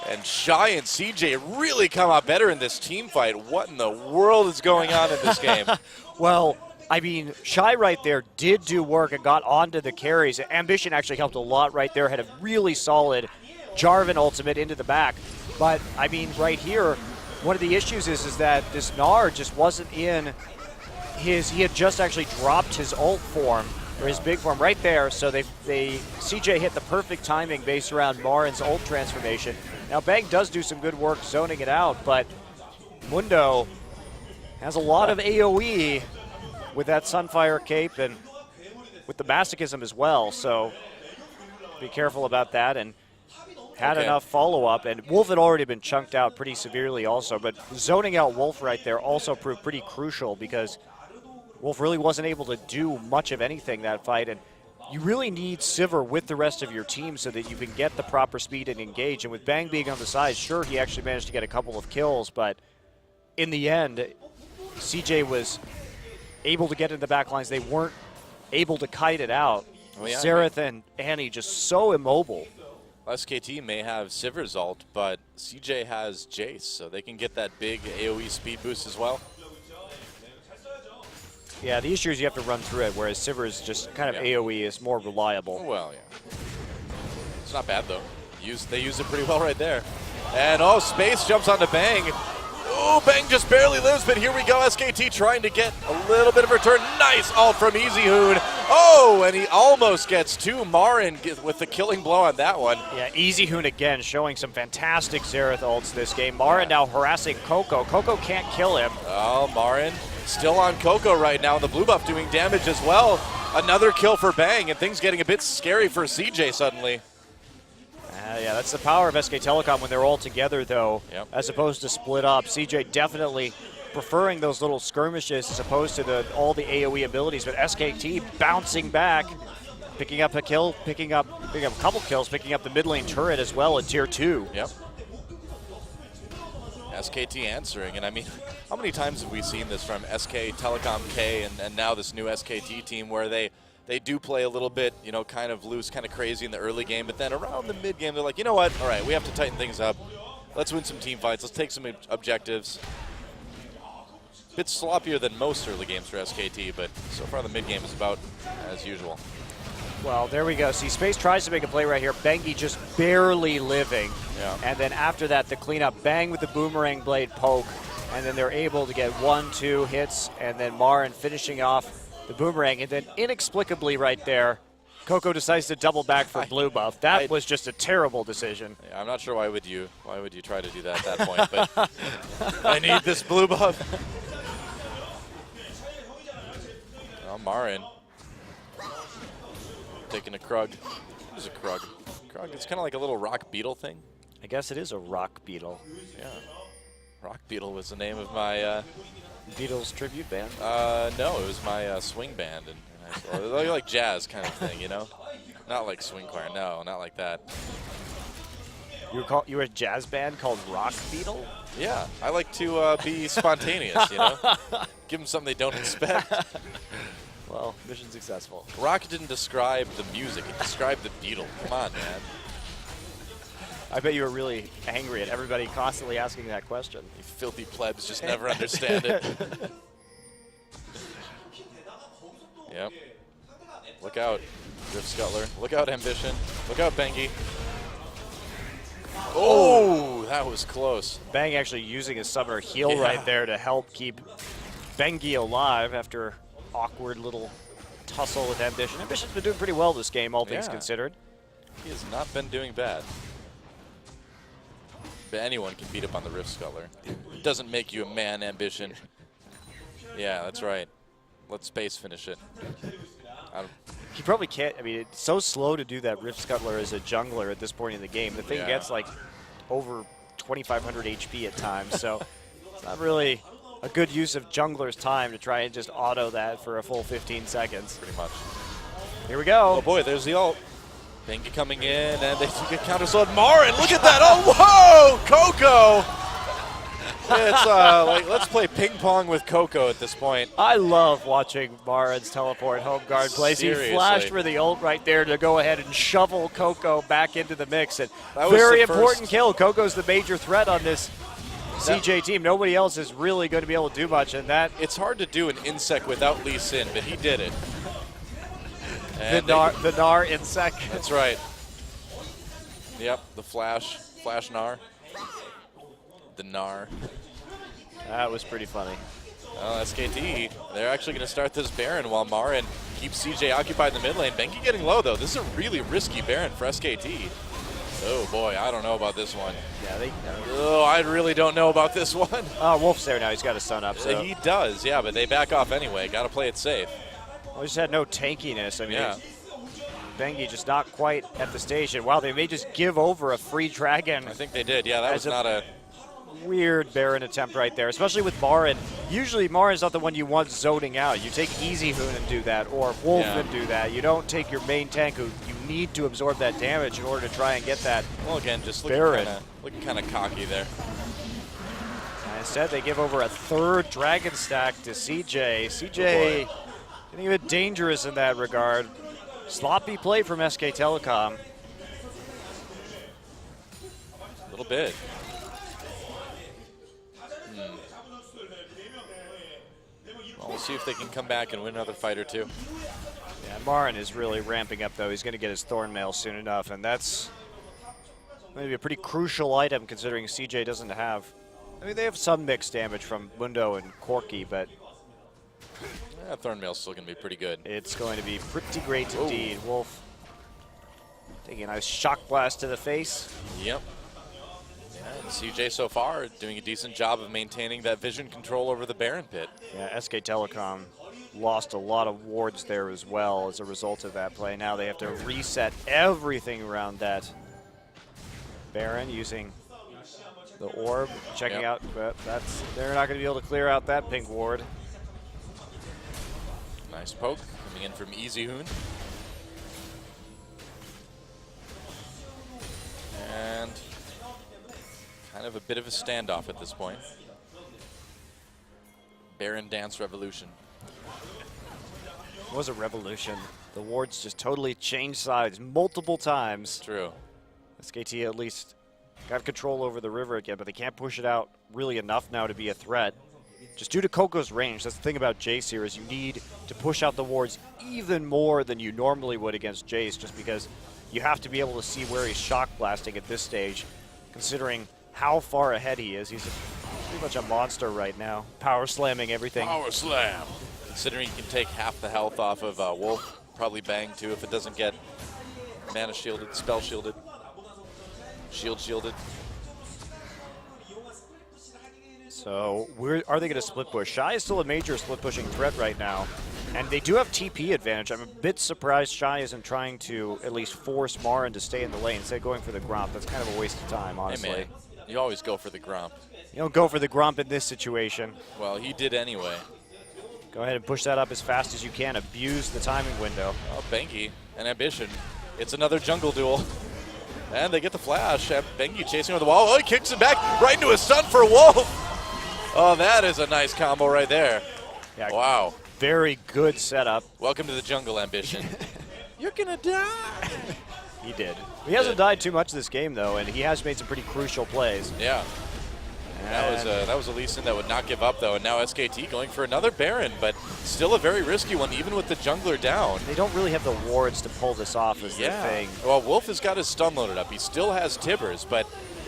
[SPEAKER 2] And Shy and CJ really come out better in this team fight. What in the world is going on in this game?
[SPEAKER 1] Well, I mean, Shy right there did do work and got onto the carries. Ambition actually helped a lot right there. Had a really solid Jarvan ultimate into the back. But, I mean, right here, one of the issues is that this Gnar just wasn't in his – he had just actually dropped his ult form, or his big form right there. So CJ hit the perfect timing based around Marin's ult transformation. Now, Bang does do some good work zoning it out, but Mundo has a lot of AoE with that Sunfire cape and with the Masochism as well, so be careful about that. And had enough follow-up, and Wolf had already been chunked out pretty severely also, but zoning out Wolf right there also proved pretty crucial because Wolf really wasn't able to do much of anything that fight, and you really need Sivir with the rest of your team so that you can get the proper speed and engage. And with Bang being on the side, sure, he actually managed to get a couple of kills, but in the end, CJ was able to get in the back lines. They weren't able to kite it out.
[SPEAKER 2] Oh, yeah.
[SPEAKER 1] Xerath and Annie just so immobile.
[SPEAKER 2] SKT may have Sivir's ult, but CJ has Jace, so they can get that big AoE speed boost as well.
[SPEAKER 1] Yeah, the issue is you have to run through it, whereas Sivir is just kind of AoE is more reliable.
[SPEAKER 2] Well, yeah. It's not bad, though. They use it pretty well right there. And, Space jumps onto Bang. Oh, Bang just barely lives, but here we go. SKT trying to get a little bit of a return. Nice ult from EasyHoon. Oh, and he almost gets two. Marin with the killing blow on that one.
[SPEAKER 1] Yeah, EasyHoon again showing some fantastic Xerath ults this game. Marin now harassing Coco. Coco can't kill him.
[SPEAKER 2] Oh, Marin still on Coco right now. The blue buff doing damage as well. Another kill for Bang, and things getting a bit scary for CJ suddenly.
[SPEAKER 1] Yeah, that's the power of SK Telecom when they're all together, though, as opposed to split up. CJ definitely preferring those little skirmishes as opposed to all the AoE abilities, but SKT bouncing back, picking up a kill, picking up a couple kills, picking up the mid lane turret as well at tier 2.
[SPEAKER 2] Yep. SKT answering, and I mean, how many times have we seen this from SK Telecom K and now this new SKT team where they do play a little bit, you know, kind of loose, kind of crazy in the early game, but then around the mid game, they're like, you know what? All right, we have to tighten things up. Let's win some team fights. Let's take some objectives. Bit sloppier than most early games for SKT, but so far the mid game is about as usual.
[SPEAKER 1] Well, there we go. See, Space tries to make a play right here. Bengi just barely living.
[SPEAKER 2] Yeah.
[SPEAKER 1] And then after that, the cleanup. Bang with the boomerang blade poke. And then they're able to get 1-2 hits. And then Marin finishing off the boomerang. And then inexplicably right there, Coco decides to double back for blue buff. That was just a terrible decision.
[SPEAKER 2] Yeah, I'm not sure why would you try to do that at that point, but I need this blue buff. Oh, Marin. Taking a Krug. What is a Krug? Krug, it's kind of like a little rock beetle thing.
[SPEAKER 1] I guess it is a rock beetle.
[SPEAKER 2] Yeah. Rock Beetle was the name of my...
[SPEAKER 1] Beatles tribute band?
[SPEAKER 2] No, it was my swing band. And like jazz kind of thing, you know? Not like swing choir, no, not like that.
[SPEAKER 1] You were a jazz band called Rock Beetle?
[SPEAKER 2] Yeah, I like to be spontaneous, you know? Give them something they don't expect.
[SPEAKER 1] Well, mission successful.
[SPEAKER 2] Rock didn't describe the music, it described the beetle. Come on, man.
[SPEAKER 1] I bet you were really angry at everybody constantly asking that question.
[SPEAKER 2] You filthy plebs just never understand it. Yep. Look out, Rift Scuttler. Look out, Ambition. Look out, Bengi. Oh, that was close.
[SPEAKER 1] Bang actually using his summoner heal right there to help keep Bengi alive after awkward little tussle with Ambition. Ambition's been doing pretty well this game, all things considered.
[SPEAKER 2] He has not been doing bad. But anyone can beat up on the Rift Scuttler. It doesn't make you a man, Ambition. Yeah, that's right. Let Space finish it.
[SPEAKER 1] He probably can't. I mean, it's so slow to do that Rift Scuttler as a jungler at this point in the game. The thing gets like over 2,500 HP at times, so it's not really a good use of jungler's time to try and just auto that for a full 15 seconds.
[SPEAKER 2] Pretty much.
[SPEAKER 1] Here we go.
[SPEAKER 2] Oh boy, there's the ult. Bengi coming in, and they get counter slowed. Marin, look at that! Oh, whoa! Coco! It's like, let's play ping pong with Coco at this point.
[SPEAKER 1] I love watching Marin's teleport home guard plays.
[SPEAKER 2] Seriously.
[SPEAKER 1] He flashed for the ult right there to go ahead and shovel Coco back into the mix. And very important kill. Coco's the major threat on this CJ team. Nobody else is really going to be able to do much, and that
[SPEAKER 2] it's hard to do an insect without Lee Sin, but he did it.
[SPEAKER 1] The Gnar insect.
[SPEAKER 2] That's right. Yep, the Flash Gnar. The Gnar.
[SPEAKER 1] That was pretty funny.
[SPEAKER 2] Well, SKT, they're actually going to start this Baron while Marin keeps CJ occupied in the mid lane. Bengi getting low, though. This is a really risky Baron for SKT. Oh, boy, I don't know about this one.
[SPEAKER 1] Yeah,
[SPEAKER 2] Oh, I really don't know about this one.
[SPEAKER 1] Wolf's there now. He's got his stun up. So.
[SPEAKER 2] He does, yeah, but they back off anyway. Got to play it safe.
[SPEAKER 1] Well, he just had no tankiness. I mean,
[SPEAKER 2] yeah.
[SPEAKER 1] Bengi just not quite at the station. Wow, they may just give over a free dragon.
[SPEAKER 2] I think they did. Yeah, that was not a
[SPEAKER 1] weird Baron attempt right there, especially with Marin. Usually Marin's not the one you want zoning out. You take Easy Hoon and do that, or Wolf and do that. You don't take your main tank who you need to absorb that damage in order to try and get that.
[SPEAKER 2] Well, again, just
[SPEAKER 1] Baron.
[SPEAKER 2] looking kind of cocky there.
[SPEAKER 1] And instead, they give over a third dragon stack to CJ. CJ getting a bit dangerous in that regard. Sloppy play from SK Telecom.
[SPEAKER 2] A little bit. Well, we'll see if they can come back and win another fight or two.
[SPEAKER 1] Yeah, Marin is really ramping up, though. He's going to get his Thornmail soon enough, and that's maybe a pretty crucial item considering CJ doesn't have. I mean, they have some mixed damage from Mundo and Corki, but
[SPEAKER 2] yeah, Thornmail's still going to be pretty good.
[SPEAKER 1] It's going to be pretty great indeed. Wolf taking a nice shock blast to the face.
[SPEAKER 2] Yep. And CJ so far doing a decent job of maintaining that vision control over the Baron pit.
[SPEAKER 1] Yeah, SK Telecom lost a lot of wards there as well as a result of that play. Now they have to reset everything around that Baron using the orb, checking out, but they're not going to be able to clear out that pink ward.
[SPEAKER 2] Nice poke coming in from Easy Hoon. And kind of a bit of a standoff at this point. Baron Dance Revolution.
[SPEAKER 1] It was a revolution. The wards just totally changed sides multiple times.
[SPEAKER 2] True.
[SPEAKER 1] SKT at least got control over the river again, but they can't push it out really enough now to be a threat. Just due to Coco's range, that's the thing about Jace here, is you need to push out the wards even more than you normally would against Jace, just because you have to be able to see where he's shock blasting at this stage, considering how far ahead he is. He's pretty much a monster right now, power slamming everything.
[SPEAKER 2] Power slam! Considering you can take half the health off of Wolf, probably bang too if it doesn't get mana shielded, spell shielded, shield shielded.
[SPEAKER 1] So are they going to split push? Shy is still a major split pushing threat right now, and they do have TP advantage. I'm a bit surprised Shy isn't trying to at least force Marin to stay in the lane instead of going for the Gromp. That's kind of a waste of time, honestly.
[SPEAKER 2] Hey man, you always go for the Gromp.
[SPEAKER 1] You don't go for the Gromp in this situation.
[SPEAKER 2] Well, he did anyway.
[SPEAKER 1] Go ahead and push that up as fast as you can. Abuse the timing window.
[SPEAKER 2] Oh, Bengi and Ambition. It's another jungle duel. And they get the flash. Bengi chasing over the wall. Oh, he kicks it back right into a stun for Wolf. Oh, that is a nice combo right there.
[SPEAKER 1] Yeah,
[SPEAKER 2] wow.
[SPEAKER 1] Very good setup.
[SPEAKER 2] Welcome to the jungle, Ambition. You're going to die.
[SPEAKER 1] He did. He hasn't died too much this game, though, and he has made some pretty crucial plays.
[SPEAKER 2] Yeah. That was a Lee Sin that would not give up, though, and now SKT going for another Baron, but still a very risky one, even with the jungler down.
[SPEAKER 1] They don't really have the wards to pull this off is the thing.
[SPEAKER 2] Well, Wolf has got his stun loaded up. He still has Tibbers, but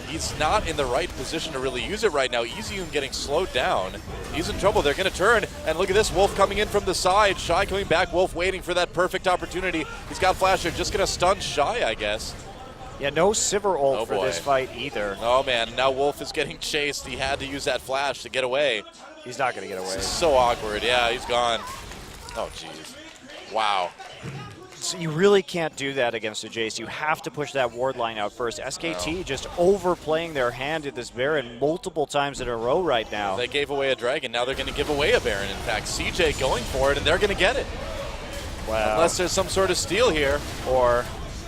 [SPEAKER 2] he's not in the right position to really use it right now. Easyun getting slowed down. He's in trouble. They're going to turn, and look at this. Wolf coming in from the side. Shy coming back. Wolf waiting for that perfect opportunity. He's got Flasher. Just going to stun Shy, I guess.
[SPEAKER 1] Yeah, no Sivir ult for this fight either.
[SPEAKER 2] Oh, man. Now Wolf is getting chased. He had to use that flash to get away.
[SPEAKER 1] He's not going to get away.
[SPEAKER 2] This is so awkward. Yeah, he's gone. Oh, jeez. Wow.
[SPEAKER 1] So you really can't do that against a Jace. You have to push that ward line out first. SKT just overplaying their hand at this Baron multiple times in a row right now.
[SPEAKER 2] They gave away a dragon. Now they're going to give away a Baron. In fact, CJ going for it, and they're going to get it.
[SPEAKER 1] Wow.
[SPEAKER 2] Unless there's some sort of steal here.
[SPEAKER 1] Or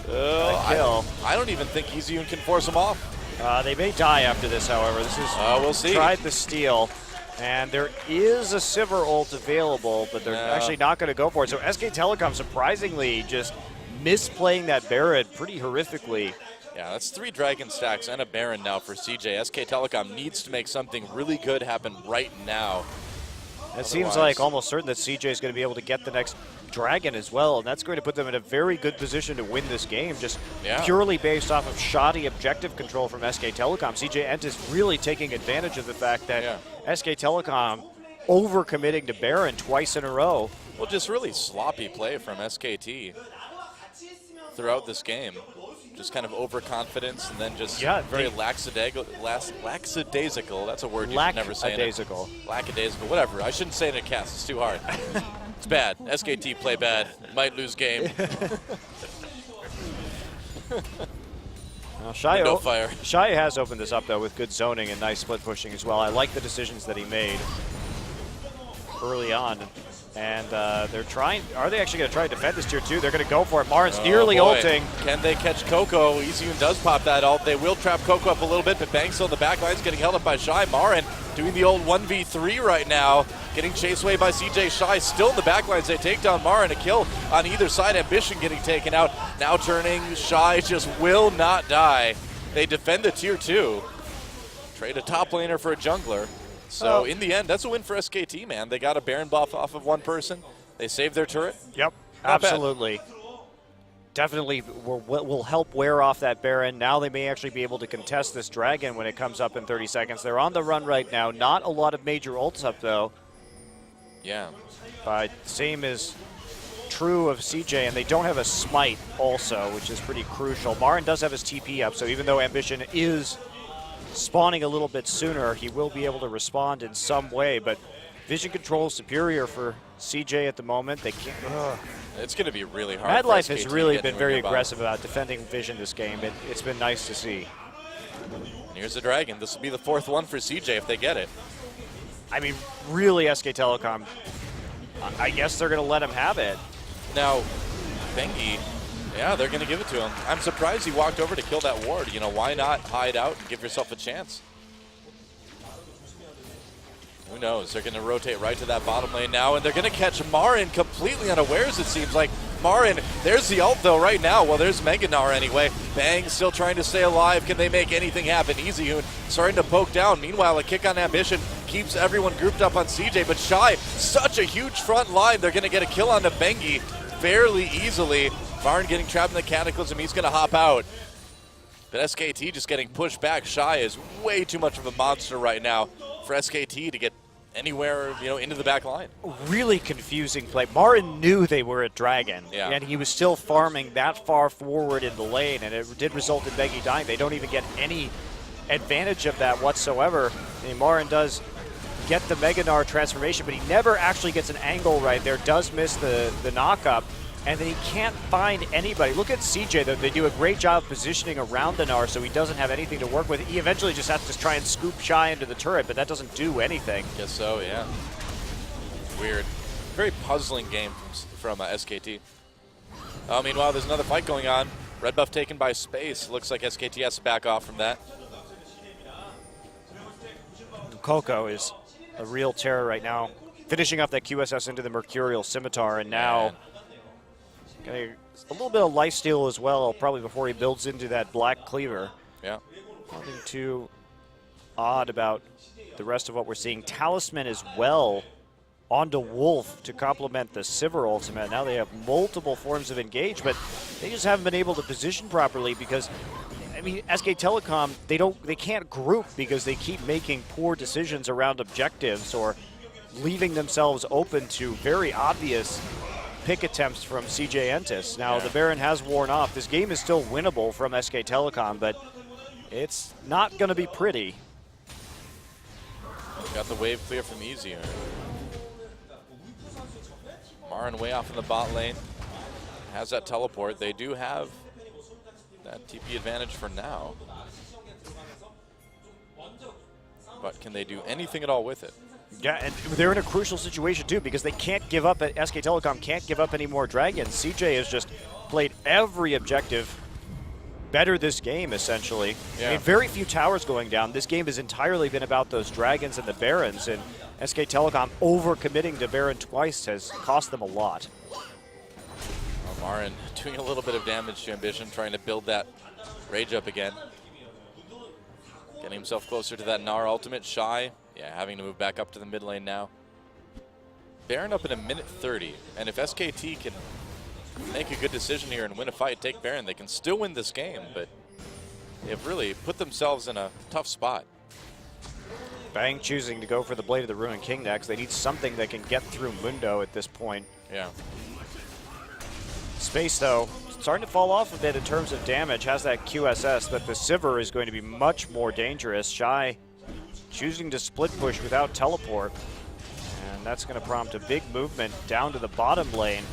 [SPEAKER 1] a kill.
[SPEAKER 2] I don't even think Easyun can force them off.
[SPEAKER 1] They may die after this, however. This is
[SPEAKER 2] we'll see.
[SPEAKER 1] Tried the steal. And there is a Sivir ult available, but they're actually not going to go for it. So SK Telecom surprisingly just misplaying that Baron pretty horrifically.
[SPEAKER 2] Yeah, that's 3 Dragon stacks and a Baron now for CJ. SK Telecom needs to make something really good happen right now.
[SPEAKER 1] It seems like almost certain that CJ is going to be able to get the next Dragon as well, and that's going to put them in a very good position to win this game, just purely based off of shoddy objective control from SK Telecom. CJ Entus really taking advantage of the fact that SK Telecom overcommitting to Baron twice in a row.
[SPEAKER 2] Well, just really sloppy play from SKT throughout this game. Just kind of overconfidence and then just very lackadaisical. That's a word you should never say.
[SPEAKER 1] Lackadaisical.
[SPEAKER 2] Lackadaisical, whatever. I shouldn't say it in a cast. It's too hard. It's bad. SKT play bad. Might lose game.
[SPEAKER 1] Well, Shai has opened this up, though, with good zoning and nice split pushing as well. I like the decisions that he made early on. And they're trying. Are they actually going to try to defend this tier 2? They're going to go for it. Marin's nearly ulting.
[SPEAKER 2] Can they catch Coco? EasyUn does pop that ult. They will trap Coco up a little bit, but Bang's still in the back lines, getting held up by Shai. Marin doing the old 1v3 right now, getting chased away by CJ. Shai still in the back lines. They take down Marin. A kill on either side. Ambition getting taken out. Now turning. Shai just will not die. They defend the tier 2. Trade a top laner for a jungler. So in the end, that's a win for SKT, man. They got a Baron buff off of one person. They saved their turret.
[SPEAKER 1] Yep, absolutely. Definitely will help wear off that Baron. Now they may actually be able to contest this Dragon when it comes up in 30 seconds. They're on the run right now. Not a lot of major ults up, though.
[SPEAKER 2] Yeah.
[SPEAKER 1] But same is true of CJ, and they don't have a smite also, which is pretty crucial. Marin does have his TP up, so even though Ambition is spawning a little bit sooner, he will be able to respond in some way, but vision control is superior for CJ at the moment. They can't.
[SPEAKER 2] It's going to be really hard.
[SPEAKER 1] Mad Life has really been very aggressive about defending vision this game. It's been nice to see.
[SPEAKER 2] And here's the Dragon. This will be the 4th one for CJ if they get it.
[SPEAKER 1] I mean, really, SK Telecom, I guess they're going to let him have it.
[SPEAKER 2] Now, Bengi, yeah, they're going to give it to him. I'm surprised he walked over to kill that ward. You know, why not hide out and give yourself a chance? Who knows? They're going to rotate right to that bottom lane now, and they're going to catch Marin completely unawares, it seems like. Marin, there's the ult, though, right now. Well, there's Meganar anyway. Bang still trying to stay alive. Can they make anything happen? EasyUn starting to poke down. Meanwhile, a kick on Ambition keeps everyone grouped up on CJ, but Shai, such a huge front line. They're going to get a kill on the Bengi fairly easily. Marin getting trapped in the Cataclysm. He's going to hop out. But SKT just getting pushed back. Shai is way too much of a monster right now for SKT to get anywhere, you know, into the back line.
[SPEAKER 1] Really confusing play. Marin knew they were at Dragon, and he was still farming that far forward in the lane, and it did result in Bengi dying. They don't even get any advantage of that whatsoever. I mean, Marin does get the Meganar transformation, but he never actually gets an angle right there. Does miss the knock-up, and then he can't find anybody. Look at CJ, though. They do a great job positioning around the Gnar, so he doesn't have anything to work with. He eventually just has to try and scoop Shai into the turret, but that doesn't do anything.
[SPEAKER 2] Guess so, yeah. Weird. Very puzzling game from SKT. Meanwhile, there's another fight going on. Red buff taken by Space. Looks like SKT has to back off from that.
[SPEAKER 1] Coco is a real terror right now. Finishing up that QSS into the Mercurial Scimitar, and now a little bit of lifesteal as well, probably before he builds into that Black Cleaver.
[SPEAKER 2] Yeah.
[SPEAKER 1] Nothing too odd about the rest of what we're seeing. Talisman as well onto Wolf to complement the Sivir ultimate. Now they have multiple forms of engage, but they just haven't been able to position properly because, I mean, SK Telecom, they can't group because they keep making poor decisions around objectives or leaving themselves open to very obvious pick attempts from CJ Entus. Now, the Baron has worn off. This game is still winnable from SK Telecom, but it's not going to be pretty.
[SPEAKER 2] Got the wave clear from EasyUn. Marin way off in the bot lane. Has that teleport. They do have that TP advantage for now. But can they do anything at all with it?
[SPEAKER 1] Yeah, and they're in a crucial situation too because they can't give up. SK Telecom can't give up any more dragons. CJ has just played every objective better this game, essentially. I mean, very few towers going down. This game has entirely been about those dragons and the Barons, and SK Telecom overcommitting to Baron twice has cost them a lot.
[SPEAKER 2] Marin doing a little bit of damage to Ambition, trying to build that Rage up again. Getting himself closer to that Gnar ultimate. Shy, yeah, having to move back up to the mid lane now. Baron up in 1:30, and if SKT can make a good decision here and win a fight, take Baron, they can still win this game, but they've really put themselves in a tough spot.
[SPEAKER 1] Bang choosing to go for the Blade of the Ruined King next. They need something that can get through Mundo at this point.
[SPEAKER 2] Yeah.
[SPEAKER 1] Space, though, starting to fall off a bit in terms of damage. Has that QSS, but the Sivir is going to be much more dangerous. Shy choosing to split push without teleport. And that's going to prompt a big movement down to the bottom lane.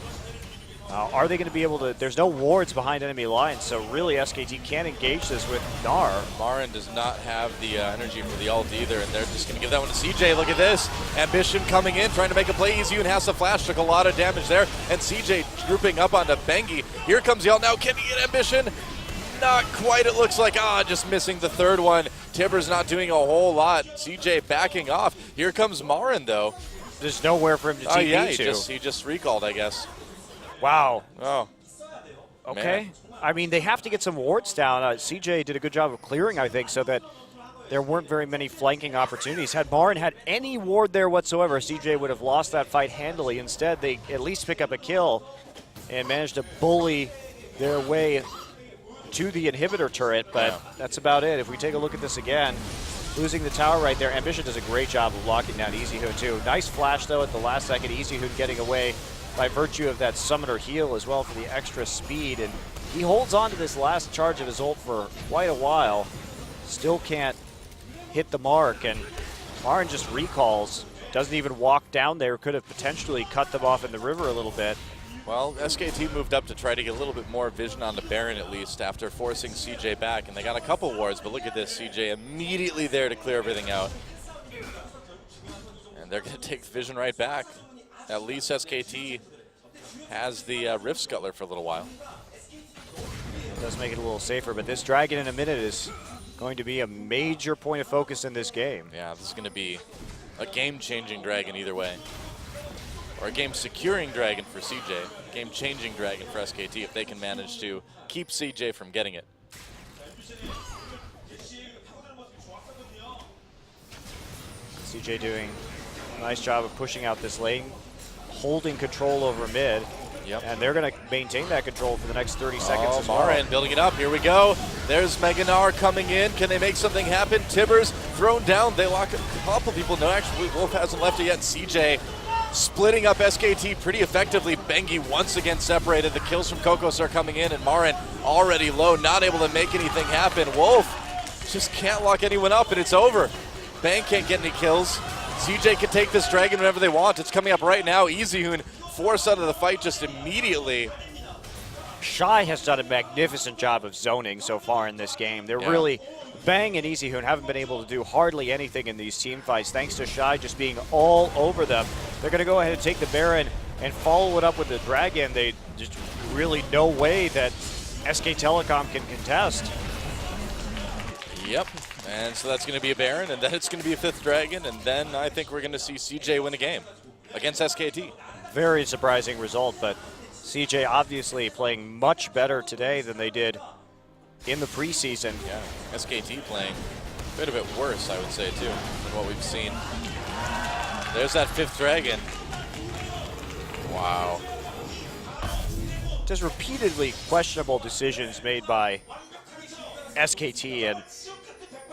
[SPEAKER 1] Are they going to be able to? There's no wards behind enemy lines, so really SKT can't engage this with Gnar.
[SPEAKER 2] Marin does not have the energy for the ult either, and they're just going to give that one to CJ. Look at this. Ambition coming in, trying to make a play. EasyHoon has the flash, took a lot of damage there, and CJ grouping up onto Bengi. Here comes the ult now. Can he get Ambition? Not quite, it looks like. Just missing the third one. Tibbers not doing a whole lot. CJ backing off. Here comes Marin, though.
[SPEAKER 1] There's nowhere for him to TP
[SPEAKER 2] yeah,
[SPEAKER 1] to.
[SPEAKER 2] he just recalled, I guess.
[SPEAKER 1] Wow.
[SPEAKER 2] Oh.
[SPEAKER 1] Okay.
[SPEAKER 2] Man.
[SPEAKER 1] I mean, they have to get some wards down. CJ did a good job of clearing, I think, so that there weren't very many flanking opportunities. Had Marin had any ward there whatsoever, CJ would have lost that fight handily. Instead, they at least pick up a kill and managed to bully their way to the inhibitor turret, but that's about it. If we take a look at this again, losing the tower right there, Ambition does a great job of locking down EasyHoon too. Nice flash, though, at the last second. EasyHoon getting away by virtue of that summoner heal as well for the extra speed, and he holds on to this last charge of his ult for quite a while. Still can't hit the mark, and Marin just recalls, doesn't even walk down there, could have potentially cut them off in the river a little bit.
[SPEAKER 2] Well, SKT moved up to try to get a little bit more vision on the Baron at least after forcing CJ back, and they got a couple wards, but look at this, CJ immediately there to clear everything out. And they're going to take vision right back. At least SKT has the Rift Scuttler for a little while.
[SPEAKER 1] It does make it a little safer, but this Dragon in a minute is going to be a major point of focus in this game.
[SPEAKER 2] Yeah, this is going to be a game-changing Dragon either way. Or a game-securing Dragon for CJ. Game-changing Dragon for SKT if they can manage to keep CJ from getting it.
[SPEAKER 1] CJ doing a nice job of pushing out this lane, holding control over mid.
[SPEAKER 2] Yep.
[SPEAKER 1] And they're going to maintain that control for the next 30 seconds as well.
[SPEAKER 2] Marin building it up. Here we go. There's Mega Gnar coming in. Can they make something happen? Tibbers thrown down. They lock a couple people. No, actually, Wolf hasn't left it yet. CJ splitting up SKT pretty effectively. Bengi once again separated. The kills from Kokos are coming in, and Marin already low, not able to make anything happen. Wolf just can't lock anyone up, and it's over. Bang can't get any kills. CJ can take this Dragon whenever they want. It's coming up right now. EasyHoon forced out of the fight just immediately.
[SPEAKER 1] Shy has done a magnificent job of zoning so far in this game. They're really, Bang and EasyHoon haven't been able to do hardly anything in these team fights thanks to Shy just being all over them. They're going to go ahead and take the Baron and follow it up with the Dragon. They just really no way that SK Telecom can contest.
[SPEAKER 2] Yep, and so that's going to be a Baron, and then it's going to be a 5th Dragon, and then I think we're going to see CJ win a game against SKT.
[SPEAKER 1] Very surprising result, but CJ obviously playing much better today than they did in the preseason.
[SPEAKER 2] Yeah, SKT playing a bit worse, I would say, too, than what we've seen. There's that 5th Dragon. Wow.
[SPEAKER 1] Just repeatedly questionable decisions made by SKT, and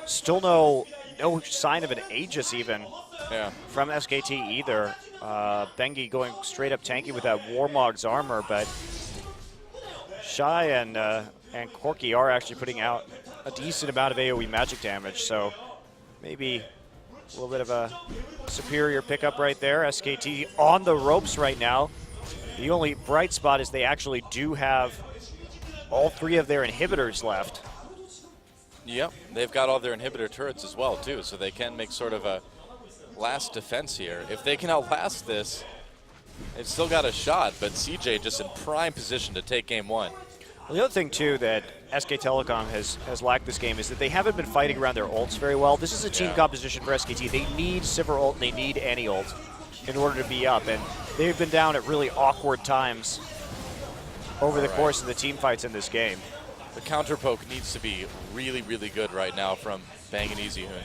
[SPEAKER 1] still no sign of an Aegis even from SKT either. Bengi going straight up tanky with that Warmog's armor, but Shy and Corky are actually putting out a decent amount of AoE magic damage, so maybe a little bit of a superior pickup right there. SKT on the ropes right now. The only bright spot is they actually do have all 3 of their inhibitors left.
[SPEAKER 2] Yep, they've got all their inhibitor turrets as well, too, so they can make sort of a last defense here. If they can outlast this, they've still got a shot, but CJ just in prime position to take game 1.
[SPEAKER 1] Well, the other thing, too, that SK Telecom has lacked this game is that they haven't been fighting around their ults very well. This is a team composition for SKT. They need Sivir ult and they need any ult in order to be up, and they've been down at really awkward times over the course of the team fights in this game.
[SPEAKER 2] The counter poke needs to be really, really good right now from Bang and Easy Hoon.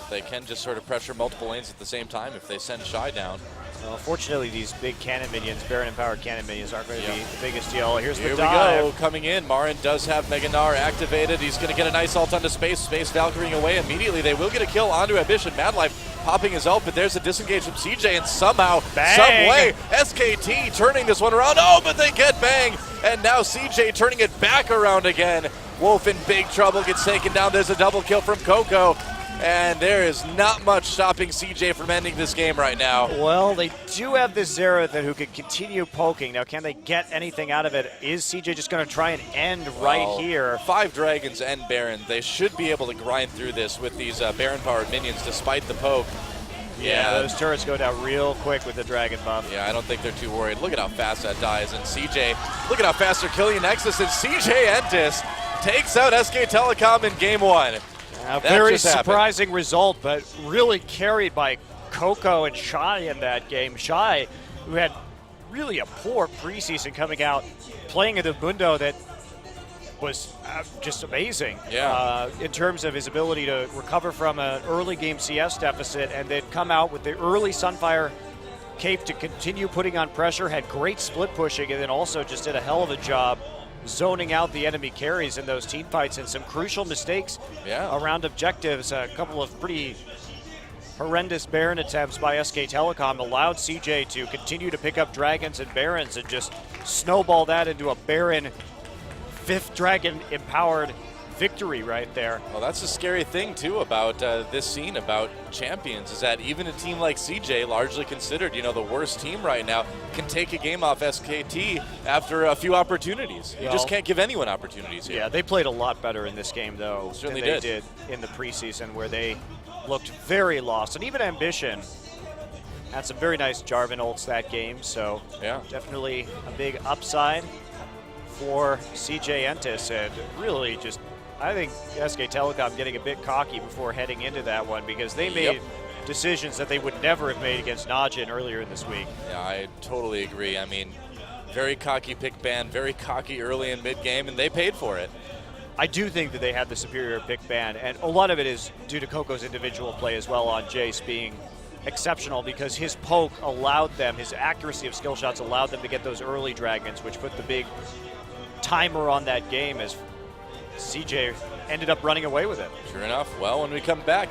[SPEAKER 2] They can just sort of pressure multiple lanes at the same time if they send Shy down.
[SPEAKER 1] Well, fortunately, these big cannon minions, Baron-empowered cannon minions, aren't going to be the biggest deal. Here
[SPEAKER 2] we
[SPEAKER 1] the dive.
[SPEAKER 2] go, coming in. Marin does have Mega Gnar activated. He's going to get a nice ult onto Space. Space Valkyrie away immediately. They will get a kill onto Ambition. Mad Life popping his ult, but there's a disengage from CJ, and somehow, some way, SKT turning this one around. Oh, but they get Bang, and now CJ turning it back around again. Wolf in big trouble, gets taken down. There's a double kill from Coco. And there is not much stopping CJ from ending this game right now.
[SPEAKER 1] Well, they do have this Xerath who can continue poking. Now, can they get anything out of it? Is CJ just going to try and end right here?
[SPEAKER 2] 5 Dragons and Baron. They should be able to grind through this with these Baron-powered minions despite the poke.
[SPEAKER 1] Yeah, those turrets go down real quick with the Dragon buff.
[SPEAKER 2] Yeah, I don't think they're too worried. Look at how fast that dies. And CJ, look at how fast they're killing Nexus. And CJ Entus takes out SK Telecom in game 1.
[SPEAKER 1] A very surprising result, but really carried by Coco and Shy in that game. Shy, who had really a poor preseason coming out, playing in the Mundo that was just amazing in terms of his ability to recover from an early game CS deficit and then come out with the early Sunfire cape to continue putting on pressure, had great split pushing, and then also just did a hell of a job zoning out the enemy carries in those team fights, and some crucial mistakes around objectives. A couple of pretty horrendous Baron attempts by SK Telecom allowed CJ to continue to pick up Dragons and Barons and just snowball that into a Baron 5th Dragon empowered victory right there.
[SPEAKER 2] Well, that's the scary thing too about this scene, about champions, is that even a team like CJ, largely considered, you know, the worst team right now, can take a game off SKT after a few opportunities. You just can't give anyone opportunities here.
[SPEAKER 1] Yeah, they played a lot better in this game though than they did in the preseason, where they looked very lost. And even Ambition had some very nice Jarvan ults that game, so definitely a big upside for CJ Entus, and really just, I think SK Telecom getting a bit cocky before heading into that one, because they made decisions that they would never have made against Najin earlier in this week.
[SPEAKER 2] Yeah, I totally agree. I mean, very cocky pick ban, very cocky early and mid game, and they paid for it.
[SPEAKER 1] I do think that they had the superior pick ban, and a lot of it is due to Coco's individual play as well on Jace being exceptional, because his poke allowed them, his accuracy of skill shots allowed them to get those early Dragons, which put the big timer on that game as CJ ended up running away with it.
[SPEAKER 2] Sure enough. Well, when we come back,